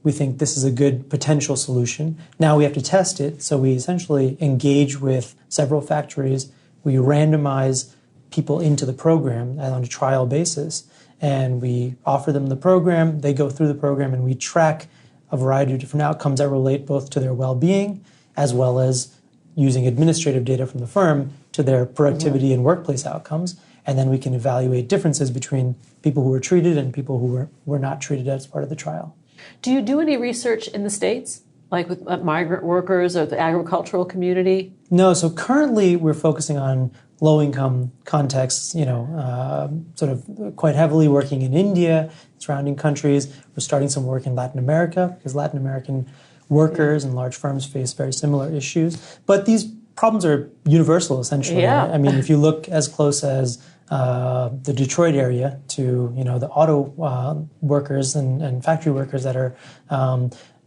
We think this is a good potential solution. Now we have to test it. So we essentially engage with several factories. We randomize people into the program on a trial basis, and we offer them the program. They go through the program, and we track a variety of different outcomes that relate both to their well-being as well as using administrative data from the firm to their productivity and workplace outcomes. And then we can evaluate differences between people who were treated and people who were not treated as part of the trial. Do you do any research in the States, like with migrant workers or the agricultural community? No, so currently we're focusing on low-income contexts, sort of quite heavily working in India, surrounding countries. We're starting some work in Latin America because Latin American workers and large firms face very similar issues. But these problems are universal, essentially. Yeah. I mean, if you look as close as the Detroit area to, the auto workers and factory workers that are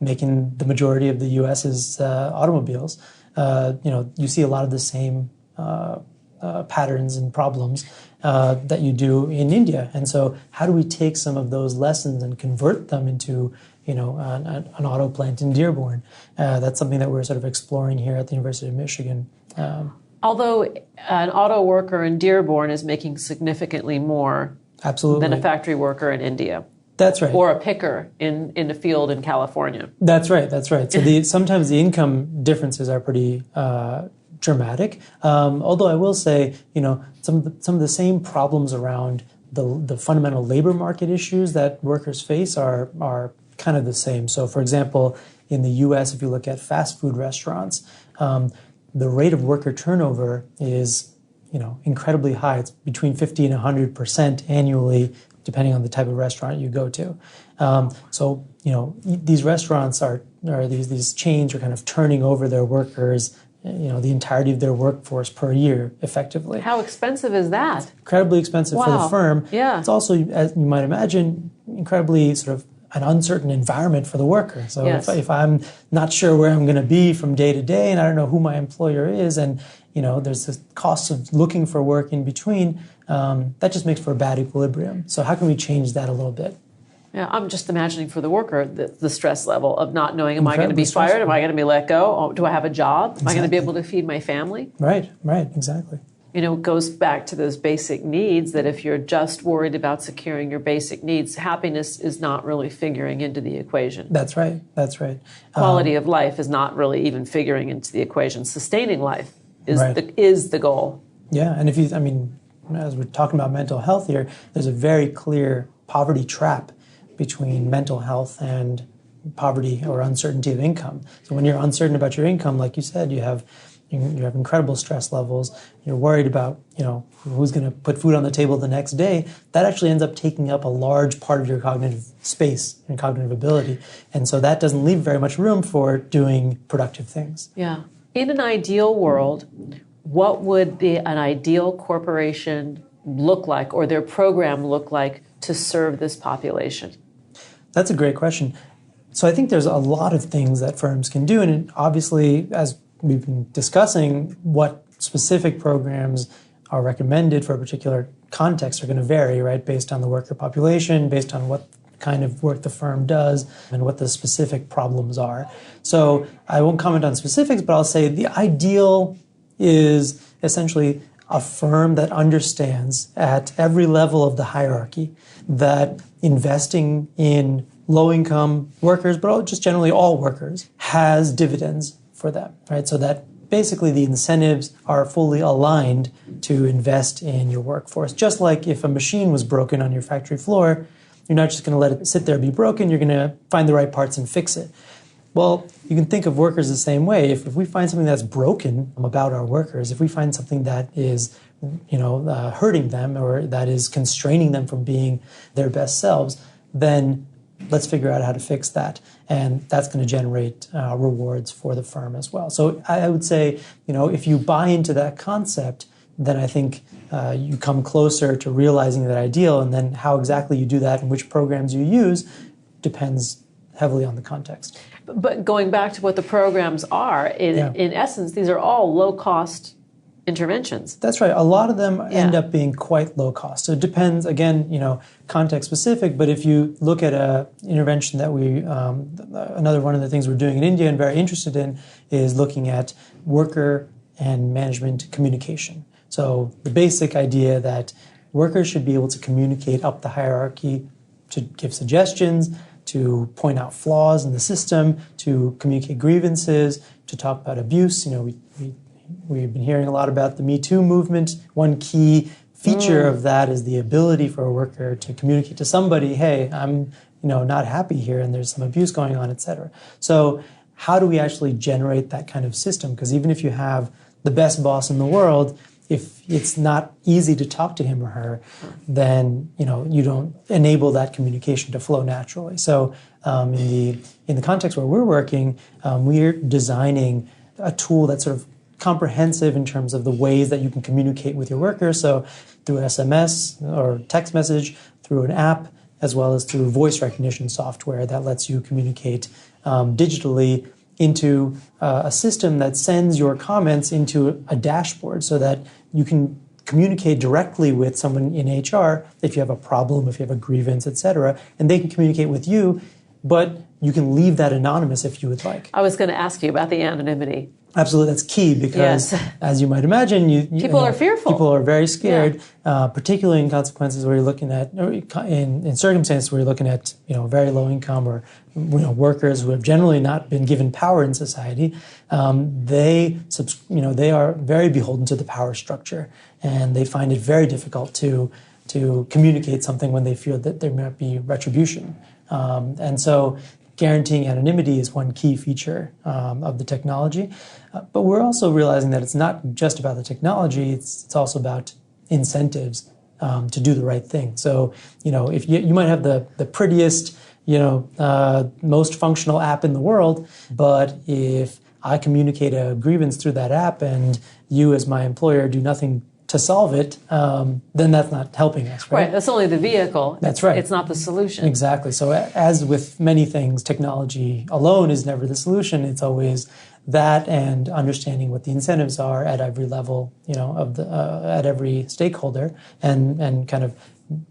making the majority of the U.S.'s automobiles, you see a lot of the same patterns and problems that you do in India. And so how do we take some of those lessons and convert them into an auto plant in Dearborn? That's something that we're sort of exploring here at the University of Michigan. Although an auto worker in Dearborn is making significantly more Absolutely. than a factory worker in India. That's right. Or a picker in a field in California. That's right. So sometimes the income differences are pretty dramatic. Although I will say, some of the same problems around the fundamental labor market issues that workers face are kind of the same. So, for example, in the U.S., if you look at fast food restaurants, the rate of worker turnover is, incredibly high. It's between 50 and 100% annually, depending on the type of restaurant you go to. So, these restaurants these chains are kind of turning over their workers, the entirety of their workforce per year, effectively. How expensive is that? Incredibly expensive for the firm. Yeah. It's also, as you might imagine, incredibly sort of an uncertain environment for the worker. So if I'm not sure where I'm going to be from day to day, and I don't know who my employer is, and there's the cost of looking for work in between, that just makes for a bad equilibrium. So how can we change that a little bit? Yeah, I'm just imagining for the worker the stress level of not knowing, am I going to be Incredibly fired? Am I going to be let go? Oh, do I have a job? Am I going to be Exactly. able to feed my family? Right, exactly. It goes back to those basic needs that if you're just worried about securing your basic needs, happiness is not really figuring into the equation. That's right. Quality of life is not really even figuring into the equation. Sustaining life is Right. is the goal. Yeah, and as we're talking about mental health here, there's a very clear poverty trap between mental health and poverty or uncertainty of income. So when you're uncertain about your income, like you said, you have incredible stress levels. You're worried about who's going to put food on the table the next day. That actually ends up taking up a large part of your cognitive space and cognitive ability, and so that doesn't leave very much room for doing productive things. Yeah. In an ideal world, what would an ideal corporation look like, or their program look like, to serve this population? That's a great question. So I think there's a lot of things that firms can do, and obviously, as we've been discussing, what specific programs are recommended for a particular context are going to vary, right, based on the worker population, based on what kind of work the firm does, and what the specific problems are. So I won't comment on specifics, but I'll say the ideal is essentially a firm that understands at every level of the hierarchy that investing in low-income workers, but just generally all workers, has dividends for them, right? So that basically the incentives are fully aligned to invest in your workforce. Just like if a machine was broken on your factory floor, you're not just going to let it sit there and be broken, you're going to find the right parts and fix it. Well, you can think of workers the same way. If we find something that's broken about our workers, if we find something that is hurting them or that is constraining them from being their best selves, then let's figure out how to fix that. And that's going to generate rewards for the firm as well. So I would say, if you buy into that concept, then I think you come closer to realizing that ideal. And then how exactly you do that and which programs you use depends heavily on the context. But going back to what the programs are, in essence, these are all low-cost interventions. That's right. A lot of them end up being quite low cost. So it depends, again, context specific, but if you look at an intervention that another one of the things we're doing in India and very interested in is looking at worker and management communication. So the basic idea that workers should be able to communicate up the hierarchy, to give suggestions, to point out flaws in the system, to communicate grievances, to talk about abuse. We've been hearing a lot about the Me Too movement. One key feature of that is the ability for a worker to communicate to somebody, hey, I'm not happy here and there's some abuse going on, et cetera. So how do we actually generate that kind of system? Because even if you have the best boss in the world, if it's not easy to talk to him or her, then you don't enable that communication to flow naturally. So in the context where we're working, we're designing a tool that's sort of comprehensive in terms of the ways that you can communicate with your workers. So through SMS or text message, through an app, as well as through voice recognition software that lets you communicate digitally into a system that sends your comments into a dashboard so that you can communicate directly with someone in HR if you have a problem, if you have a grievance, et cetera, and they can communicate with you, but you can leave that anonymous if you would like. I was going to ask you about the anonymity. Absolutely, that's key because, as you might imagine, people are fearful. People are very scared, particularly in consequences where you're looking at, or in circumstances where you're looking at, very low income or workers who have generally not been given power in society. They are very beholden to the power structure, and they find it very difficult to communicate something when they feel that there might be retribution, and so. Guaranteeing anonymity is one key feature of the technology. But we're also realizing that it's not just about the technology, it's also about incentives to do the right thing. So, if you might have the prettiest, most functional app in the world, but if I communicate a grievance through that app and you as my employer do nothing to solve it, then that's not helping us, right? Right, that's only the vehicle. That's right. It's not the solution. Exactly. So as with many things, technology alone is never the solution. It's always that and understanding what the incentives are at every level, at every stakeholder and kind of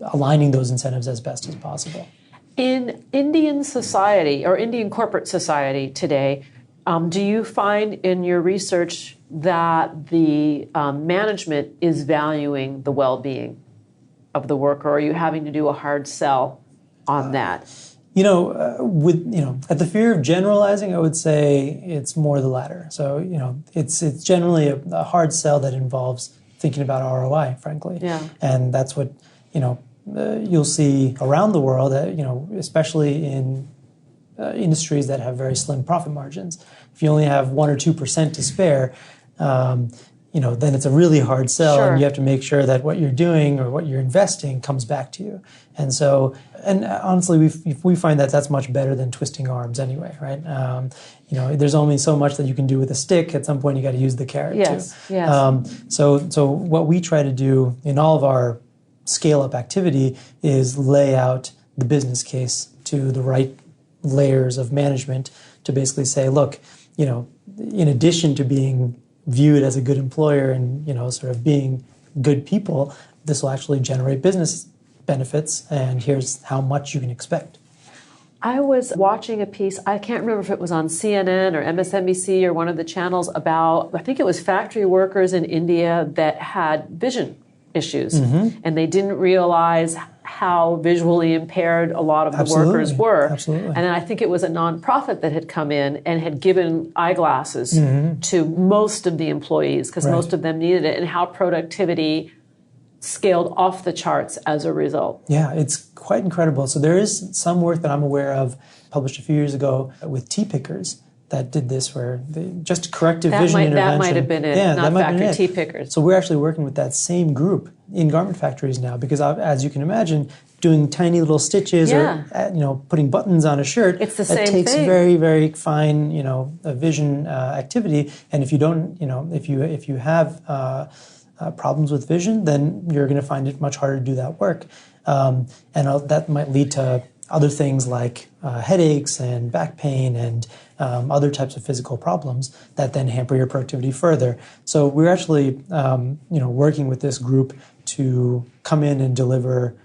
aligning those incentives as best as possible. In Indian society or Indian corporate society today, do you find in your research that the management is valuing the well-being of the worker, or are you having to do a hard sell on that? At the fear of generalizing, I would say it's more the latter. So, it's generally a hard sell that involves thinking about ROI, frankly. Yeah. And that's what, you'll see around the world, especially in industries that have very slim profit margins. If you only have 1 or 2% to spare, then it's a really hard sell, Sure. and you have to make sure that what you're doing or what you're investing comes back to you. And so, and honestly, we find that that's much better than twisting arms anyway, right? There's only so much that you can do with a stick. At some point, you got to use the carrot too. Yes. So what we try to do in all of our scale-up activity is lay out the business case to the right layers of management to basically say, look, in addition to being viewed as a good employer and, sort of being good people, this will actually generate business benefits, and here's how much you can expect. I was watching a piece, I can't remember if it was on CNN or MSNBC or one of the channels about, I think it was factory workers in India that had vision issues, and they didn't realize how visually impaired a lot of the workers were. Absolutely. And then I think it was a nonprofit that had come in and had given eyeglasses to most of the employees because most of them needed it, and how productivity scaled off the charts as a result. Yeah, it's quite incredible. So there is some work that I'm aware of, published a few years ago with tea pickers that did this, where just corrective vision intervention. That might have been it, not factory tea pickers. So we're actually working with that same group in garment factories now, because as you can imagine, doing tiny little stitches or putting buttons on a shirt, it's the same takes thing. Very, very fine a vision activity. And if you don't, if you have problems with vision, then you're going to find it much harder to do that work, and that might lead to other things like headaches and back pain and other types of physical problems that then hamper your productivity further. So we're actually working with this group to come in and deliver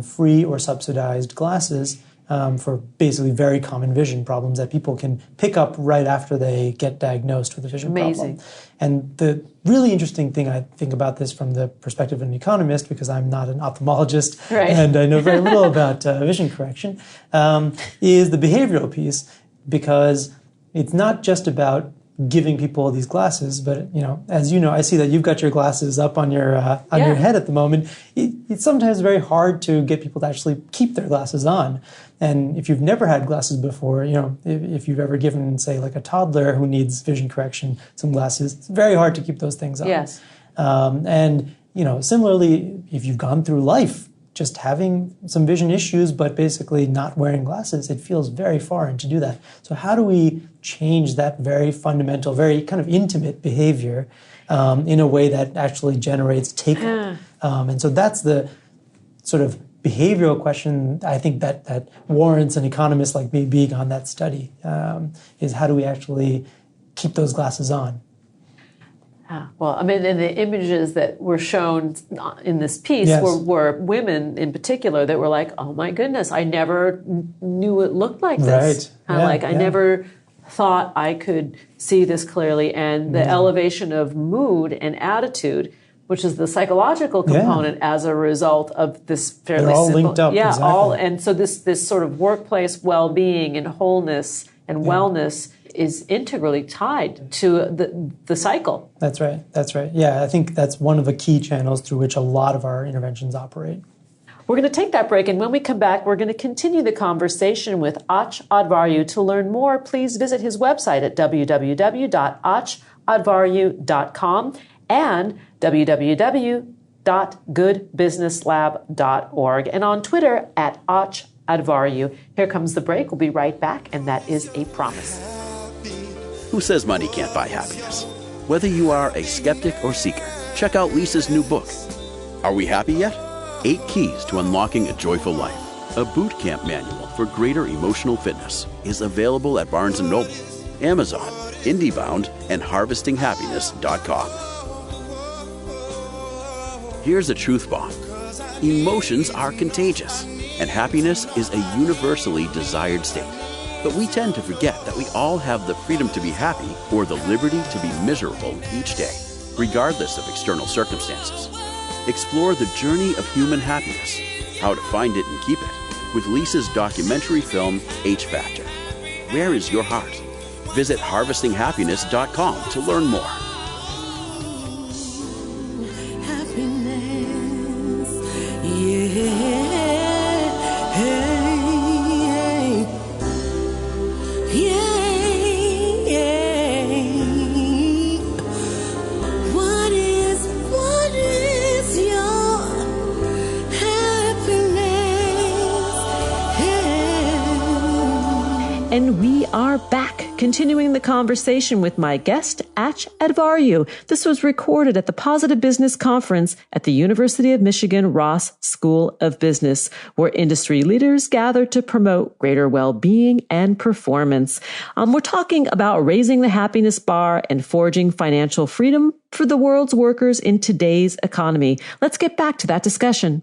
free or subsidized glasses for basically very common vision problems that people can pick up right after they get diagnosed with a vision problem. And the really interesting thing I think about this from the perspective of an economist, because I'm not an ophthalmologist and I know very little about vision correction, is the behavioral piece, because it's not just about giving people these glasses, but as you know, I see that you've got your glasses up on your your head at the moment. It's sometimes very hard to get people to actually keep their glasses on. And if you've never had glasses before, if you've ever given, say, like a toddler who needs vision correction some glasses, it's very hard to keep those things on. Yes. And similarly, if you've gone through life just having some vision issues, but basically not wearing glasses, it feels very foreign to do that. So how do we change that very fundamental, very kind of intimate behavior in a way that actually generates take-up? And so that's the sort of behavioral question, I think, that warrants an economist like me being on that study, is how do we actually keep those glasses on? Well, I mean, and the images that were shown in this piece were women in particular that were like, oh my goodness, I never knew it looked like this. Right. I never thought I could see this clearly. And the elevation of mood and attitude, which is the psychological component as a result of this fairly They're all simple. linked up, exactly. And so this sort of workplace well-being and wholeness and wellness is integrally tied to the cycle. That's right. Yeah, I think that's one of the key channels through which a lot of our interventions operate. We're going to take that break, and when we come back, we're going to continue the conversation with Ach Advaryu. To learn more, please visit his website at www.achadvaryu.com and www.goodbusinesslab.org, and on Twitter at Ach Advaryu. Here comes the break. We'll be right back, and that is a promise. Who says money can't buy happiness? Whether you are a skeptic or seeker, check out Lisa's new book. Are we happy yet? 8 Keys to Unlocking a Joyful Life, a boot camp manual for greater emotional fitness, is available at Barnes & Noble, Amazon, IndieBound, and HarvestingHappiness.com. Here's a truth bomb. Emotions are contagious, and happiness is a universally desired state. But we tend to forget that we all have the freedom to be happy or the liberty to be miserable each day, regardless of external circumstances. Explore the journey of human happiness, how to find it and keep it, with Lisa's documentary film, H Factor. Where is your heart? Visit harvestinghappiness.com to learn more. And we are back, continuing the conversation with my guest, Ach Advaryu. This was recorded at the Positive Business Conference at the University of Michigan Ross School of Business, where industry leaders gather to promote greater well-being and performance. We're talking about raising the happiness bar and forging financial freedom for the world's workers in today's economy. Let's get back to that discussion.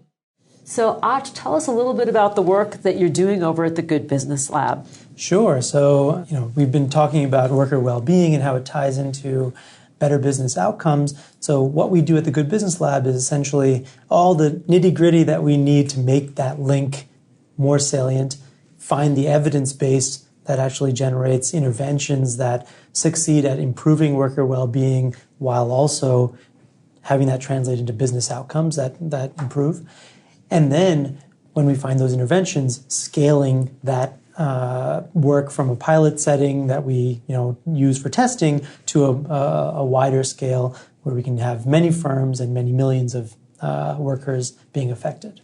So, Ach, tell us a little bit about the work that you're doing over at the Good Business Lab. Sure. So, we've been talking about worker well-being and how it ties into better business outcomes. So what we do at the Good Business Lab is essentially all the nitty-gritty that we need to make that link more salient, find the evidence base that actually generates interventions that succeed at improving worker well-being while also having that translate into business outcomes that improve. And then when we find those interventions, scaling that work from a pilot setting that we use for testing to a wider scale where we can have many firms and many millions of workers being affected.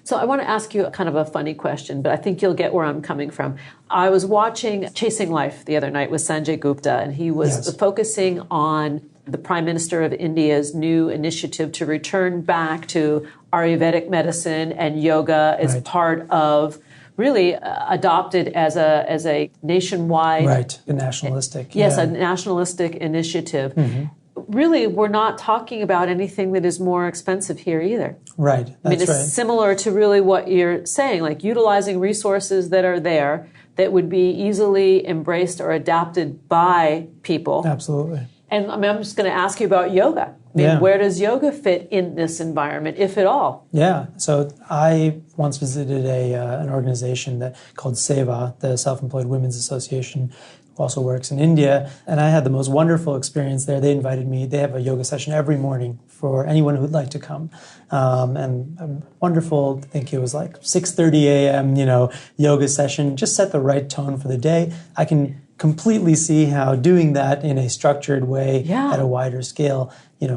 So I want to ask you kind of a funny question, but I think you'll get where I'm coming from. I was watching Chasing Life the other night with Sanjay Gupta, and he was focusing on the Prime Minister of India's new initiative to return back to Ayurvedic medicine and yoga as part of really adopted as a nationwide... a nationalistic. Yes, a nationalistic initiative. Mm-hmm. Really, we're not talking about anything that is more expensive here either. Right, that's I mean, it's similar to really what you're saying, like utilizing resources that are there that would be easily embraced or adapted by people. Absolutely. And I mean, I'm just going to ask you about yoga. I mean, where does yoga fit in this environment, if at all? Yeah. So I once visited an organization called SEVA, the Self-Employed Women's Association, who also works in India. And I had the most wonderful experience there. They invited me. They have a yoga session every morning for anyone who would like to come. And wonderful, I think it was like 6:30 a.m., yoga session, just set the right tone for the day. I can completely see how doing that in a structured way at a wider scale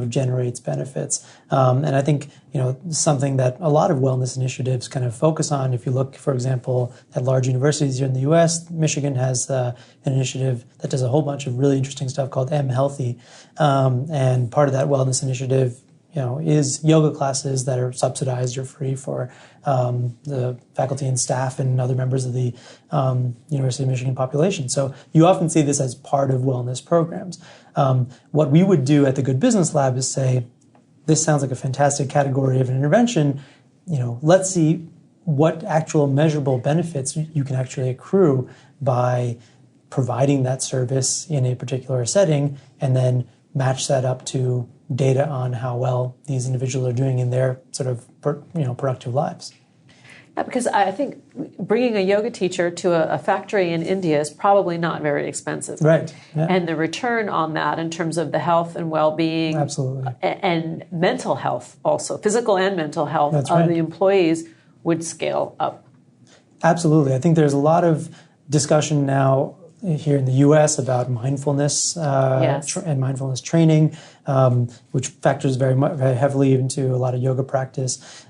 generates benefits. And I think, something that a lot of wellness initiatives kind of focus on. If you look, for example, at large universities here in the U.S., Michigan has an initiative that does a whole bunch of really interesting stuff called M Healthy. And part of that wellness initiative, is yoga classes that are subsidized or free for the faculty and staff and other members of the University of Michigan population. So you often see this as part of wellness programs. What we would do at the Good Business Lab is say, this sounds like a fantastic category of an intervention. Let's see what actual measurable benefits you can actually accrue by providing that service in a particular setting, and then match that up to data on how well these individuals are doing in their sort of productive lives. Yeah, because I think bringing a yoga teacher to a factory in India is probably not very expensive. Right. Yeah. And the return on that in terms of the health and well-being and mental health also, physical and mental health of the employees would scale up. Absolutely. I think there's a lot of discussion now here in the U.S. about mindfulness and mindfulness training, which factors very heavily into a lot of yoga practice.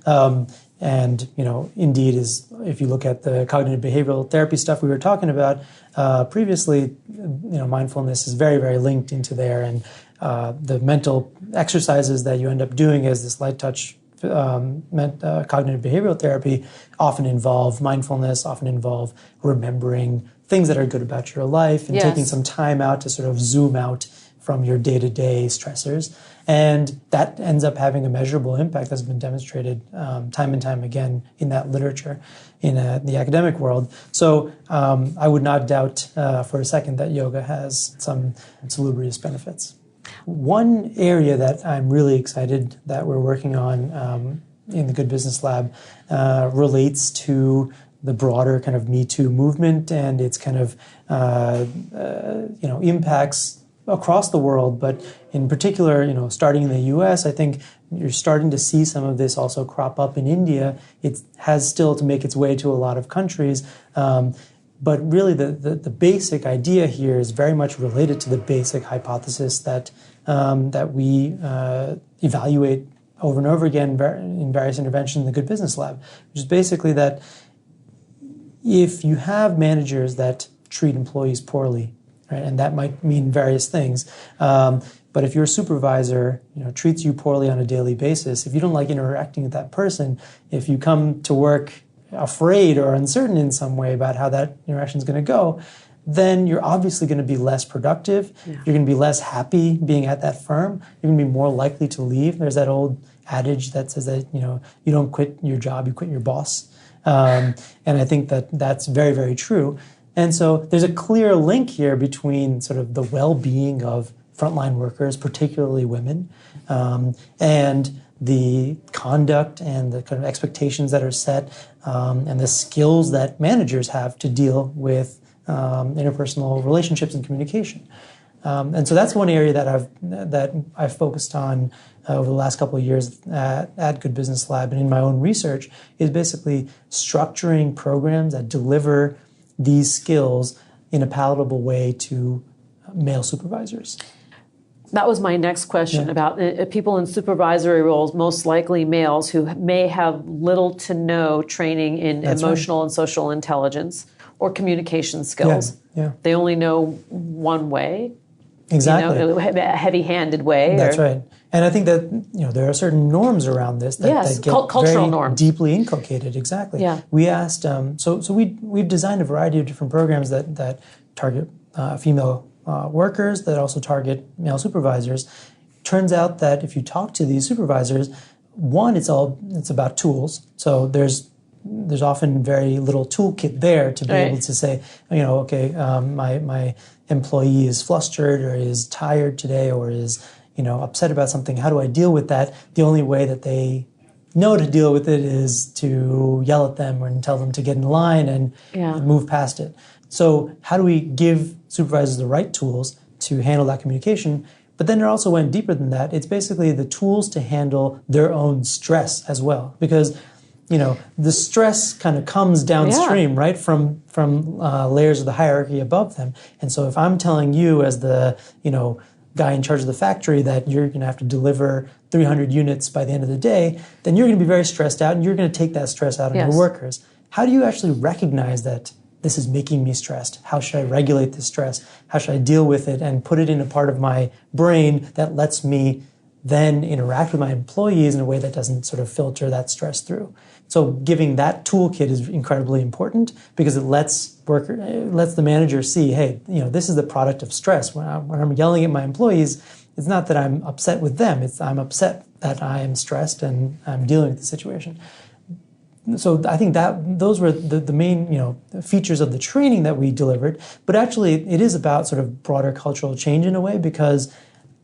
And, indeed is, if you look at the cognitive behavioral therapy stuff we were talking about previously, mindfulness is very, very linked into there. And the mental exercises that you end up doing as this light touch cognitive behavioral therapy often involve mindfulness, often involve remembering things that are good about your life and taking some time out to sort of zoom out from your day-to-day stressors. And that ends up having a measurable impact that's been demonstrated time and time again in that literature in the academic world. So I would not doubt for a second that yoga has some salubrious benefits. One area that I'm really excited that we're working on in the Good Business Lab relates to the broader kind of Me Too movement and its kind of impacts across the world, but in particular, starting in the U.S., I think you're starting to see some of this also crop up in India. It has still to make its way to a lot of countries, but really the basic idea here is very much related to the basic hypothesis that we evaluate over and over again in various interventions in the Good Business Lab, which is basically that if you have managers that treat employees poorly, right, and that might mean various things, but if your supervisor treats you poorly on a daily basis, if you don't like interacting with that person, if you come to work afraid or uncertain in some way about how that interaction is going to go, then you're obviously going to be less productive. Yeah. You're going to be less happy being at that firm. You're going to be more likely to leave. There's that old adage that says that you don't quit your job, you quit your boss. And I think that that's very, very true. And so there's a clear link here between sort of the well-being of frontline workers, particularly women, and the conduct and the kind of expectations that are set, and the skills that managers have to deal with interpersonal relationships and communication. And so that's one area that I've focused on over the last couple of years at Good Business Lab and in my own research, is basically structuring programs that deliver these skills in a palatable way to male supervisors. That was my next question about people in supervisory roles, most likely males who may have little to no training in emotional and social intelligence or communication skills. Yeah. They only know one way. Exactly. A heavy-handed way. That's right. And I think that there are certain norms around this that get cultural very norms. Deeply inculcated. Exactly. Yeah. We asked. So we've designed a variety of different programs that target female workers, that also target male supervisors. Turns out that if you talk to these supervisors, one, it's about tools. So there's often very little toolkit there to be able to say, my employee is flustered or is tired today or is upset about something. How do I deal with that? The only way that they know to deal with it is to yell at them and tell them to get in line and move past it. So how do we give supervisors the right tools to handle that communication? But then it also went deeper than that. It's basically the tools to handle their own stress as well, because the stress kind of comes downstream, right, from layers of the hierarchy above them. And so if I'm telling you as the, guy in charge of the factory that you're going to have to deliver 300 units by the end of the day, then you're going to be very stressed out and you're going to take that stress out on your workers. How do you actually recognize that this is making me stressed? How should I regulate this stress? How should I deal with it and put it in a part of my brain that lets me then interact with my employees in a way that doesn't sort of filter that stress through? So giving that toolkit is incredibly important because it lets the manager see, hey, this is the product of stress. When I'm yelling at my employees, it's not that I'm upset with them. I'm upset that I am stressed and I'm dealing with the situation. So I think that those were the main features of the training that we delivered. But actually, it is about sort of broader cultural change in a way, because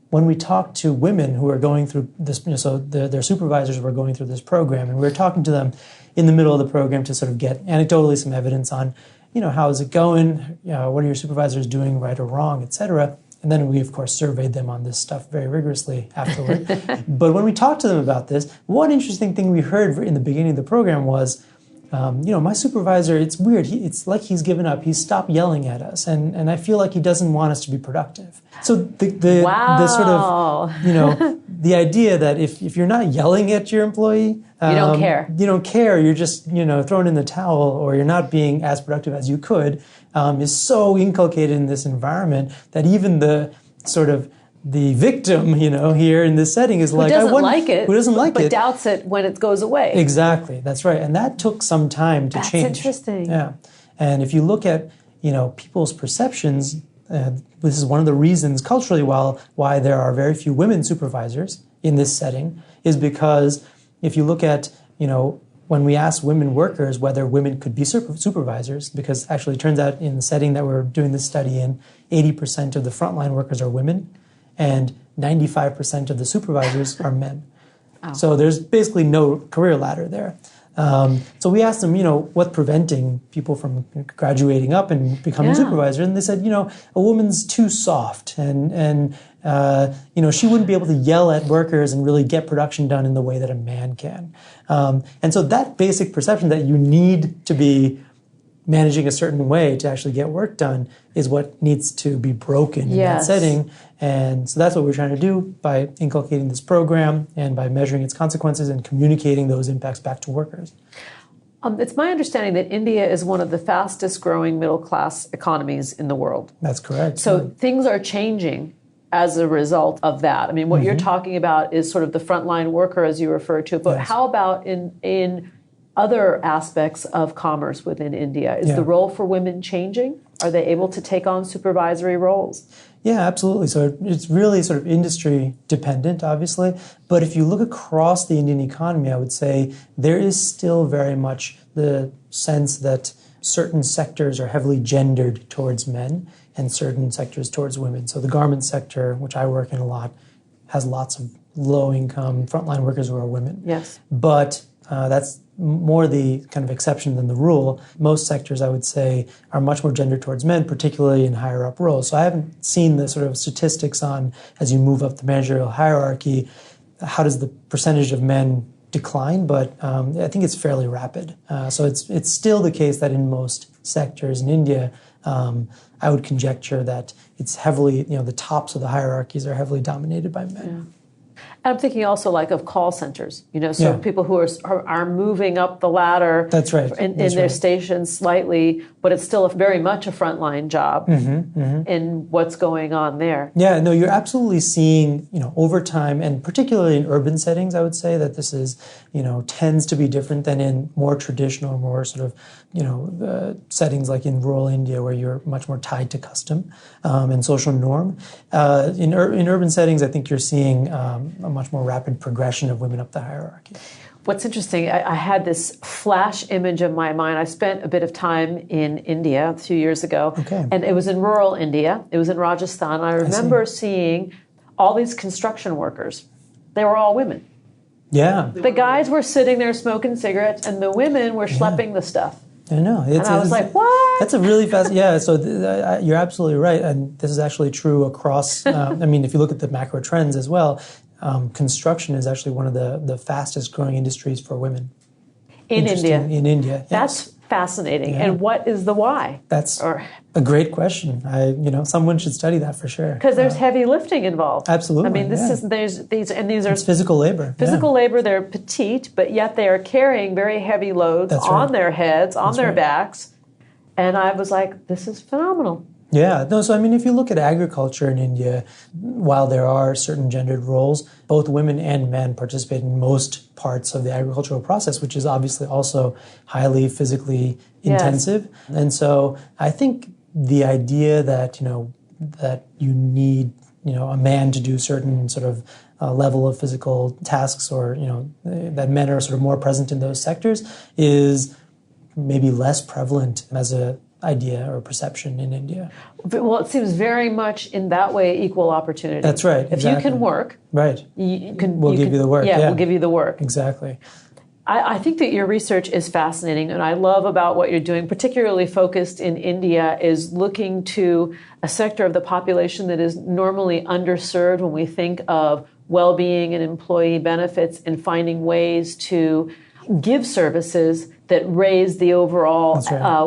when we talk to women who are going through this, so their supervisors were going through this program, and we were talking to them in the middle of the program to sort of get anecdotally some evidence on, how is it going? What are your supervisors doing right or wrong, et cetera. And then we, of course, surveyed them on this stuff very rigorously afterward. But when we talked to them about this, one interesting thing we heard in the beginning of the program was, my supervisor, it's weird. It's like he's given up. He's stopped yelling at us, and I feel like he doesn't want us to be productive. So the sort of, the idea that if you're not yelling at your employee, you don't care. You don't care. You're just thrown in the towel, or you're not being as productive as you could, is so inculcated in this environment that even the sort of the victim, here in this setting is like, who doesn't like it, but doubts it when it goes away. Exactly, that's right, and that took some time to change. That's interesting. Yeah, and if you look at people's perceptions, this is one of the reasons culturally why there are very few women supervisors in this setting, is because if you look at, when we ask women workers whether women could be supervisors, because actually it turns out in the setting that we're doing this study in, 80% of the frontline workers are women and 95% of the supervisors are men. Oh. So there's basically no career ladder there. So we asked them, what's preventing people from graduating up and becoming supervisor, and they said, a woman's too soft, and she wouldn't be able to yell at workers and really get production done in the way that a man can. And so that basic perception that you need to be managing a certain way to actually get work done is what needs to be broken in that setting. And so that's what we're trying to do by inculcating this program and by measuring its consequences and communicating those impacts back to workers. It's my understanding that India is one of the fastest growing middle class economies in the world. That's correct. So things are changing as a result of that. I mean, what you're talking about is sort of the frontline worker, as you refer to it, but how about in other aspects of commerce within India? Is the role for women changing? Are they able to take on supervisory roles? Yeah, absolutely. So it's really sort of industry dependent, obviously. But if you look across the Indian economy, I would say there is still very much the sense that certain sectors are heavily gendered towards men and certain sectors towards women. So the garment sector, which I work in a lot, has lots of low-income frontline workers who are women. Yes. But that's more the kind of exception than the rule. Most sectors, I would say, are much more gendered towards men, particularly in higher up roles. So I haven't seen the sort of statistics on, as you move up the managerial hierarchy, how does the percentage of men decline, but I think it's fairly rapid. So it's still the case that in most sectors in India, I would conjecture that it's heavily, the tops of the hierarchies are heavily dominated by men. Yeah. And I'm thinking also of call centers, people who are moving up the ladder. That's right. In their stations slightly, but it's still very much a frontline job in what's going on there. Yeah, no, you're absolutely seeing, over time, and particularly in urban settings, I would say that this is, tends to be different than in more traditional, more sort of, settings like in rural India where you're much more tied to custom and social norm. In urban settings, I think you're seeing a much more rapid progression of women up the hierarchy. What's interesting, I had this flash image in my mind. I spent a bit of time in India a few years ago, and it was in rural India. It was in Rajasthan. I remember seeing all these construction workers. They were all women. Yeah. The guys were sitting there smoking cigarettes, and the women were schlepping the stuff. I know. And I was like, what? That's a really fast, so you're absolutely right. And this is actually true across, if you look at the macro trends as well, construction is actually one of the fastest growing industries for women. In India? In India, yes. That's fascinating. Yeah. And what is the why? That's a great question. Someone should study that for sure. Because there's heavy lifting involved. Absolutely. These are it's physical labor. Physical labor. They're petite, but yet they are carrying very heavy loads on their heads, on their backs. And I was like, this is phenomenal. Yeah, no, so if you look at agriculture in India, while there are certain gendered roles, both women and men participate in most parts of the agricultural process, which is obviously also highly physically intensive. And so I think the idea that, that you need, a man to do certain sort of level of physical tasks or, that men are sort of more present in those sectors is maybe less prevalent as a idea or perception in India. Well, it seems very much in that way equal opportunity. That's right. If you can work, we'll give you the work. Yeah, we'll give you the work. Exactly. I think that your research is fascinating, and I love about what you're doing, particularly focused in India, is looking to a sector of the population that is normally underserved when we think of well-being and employee benefits, and finding ways to give services that raise the overall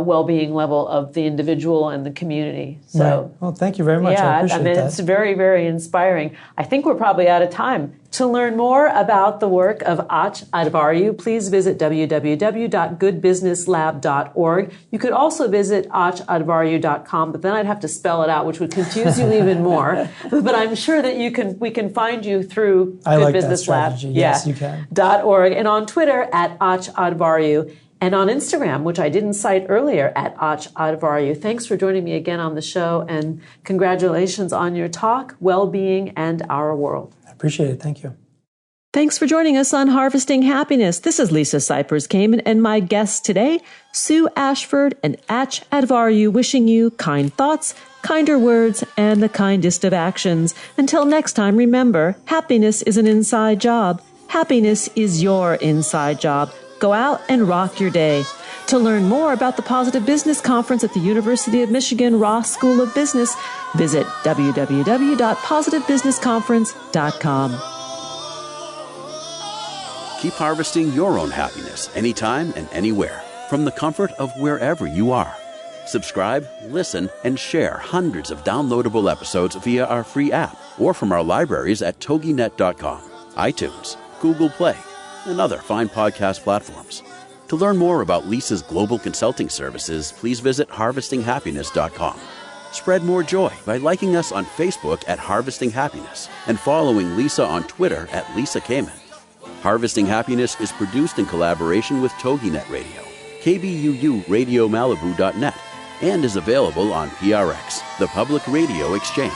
well-being level of the individual and the community. So, well, thank you very much. I appreciate that. It's very, very inspiring. I think we're probably out of time. To learn more about the work of Ach Advaryu, please visit www.goodbusinesslab.org. You could also visit achadvaryu.com, but then I'd have to spell it out, which would confuse you even more. But I'm sure that we can find you through Good Business Lab. Yes, you can. .org, and on Twitter at Ach Advaryu. and on Instagram, which I didn't cite earlier, at Ach Advaryu. Thanks for joining me again on the show, and congratulations on your talk, Wellbeing and Our World. I appreciate it. Thank you. Thanks for joining us on Harvesting Happiness. This is Lisa Cypers-Kamen, and my guests today, Sue Ashford and Ach Advaryu, wishing you kind thoughts, kinder words, and the kindest of actions. Until next time, remember, happiness is an inside job. Happiness is your inside job. Go out and rock your day. To learn more about the Positive Business Conference at the University of Michigan Ross School of Business, visit www.positivebusinessconference.com. Keep harvesting your own happiness anytime and anywhere from the comfort of wherever you are. Subscribe, listen, and share hundreds of downloadable episodes via our free app or from our libraries at toginet.com, iTunes, Google Play, and other fine podcast platforms. To learn more about Lisa's global consulting services, please visit harvestinghappiness.com. Spread more joy by liking us on Facebook at Harvesting Happiness and following Lisa on Twitter at Lisa Kamen. Harvesting Happiness is produced in collaboration with TogiNet Radio, KBUU Radio Malibu.net, and is available on PRX, the Public Radio Exchange.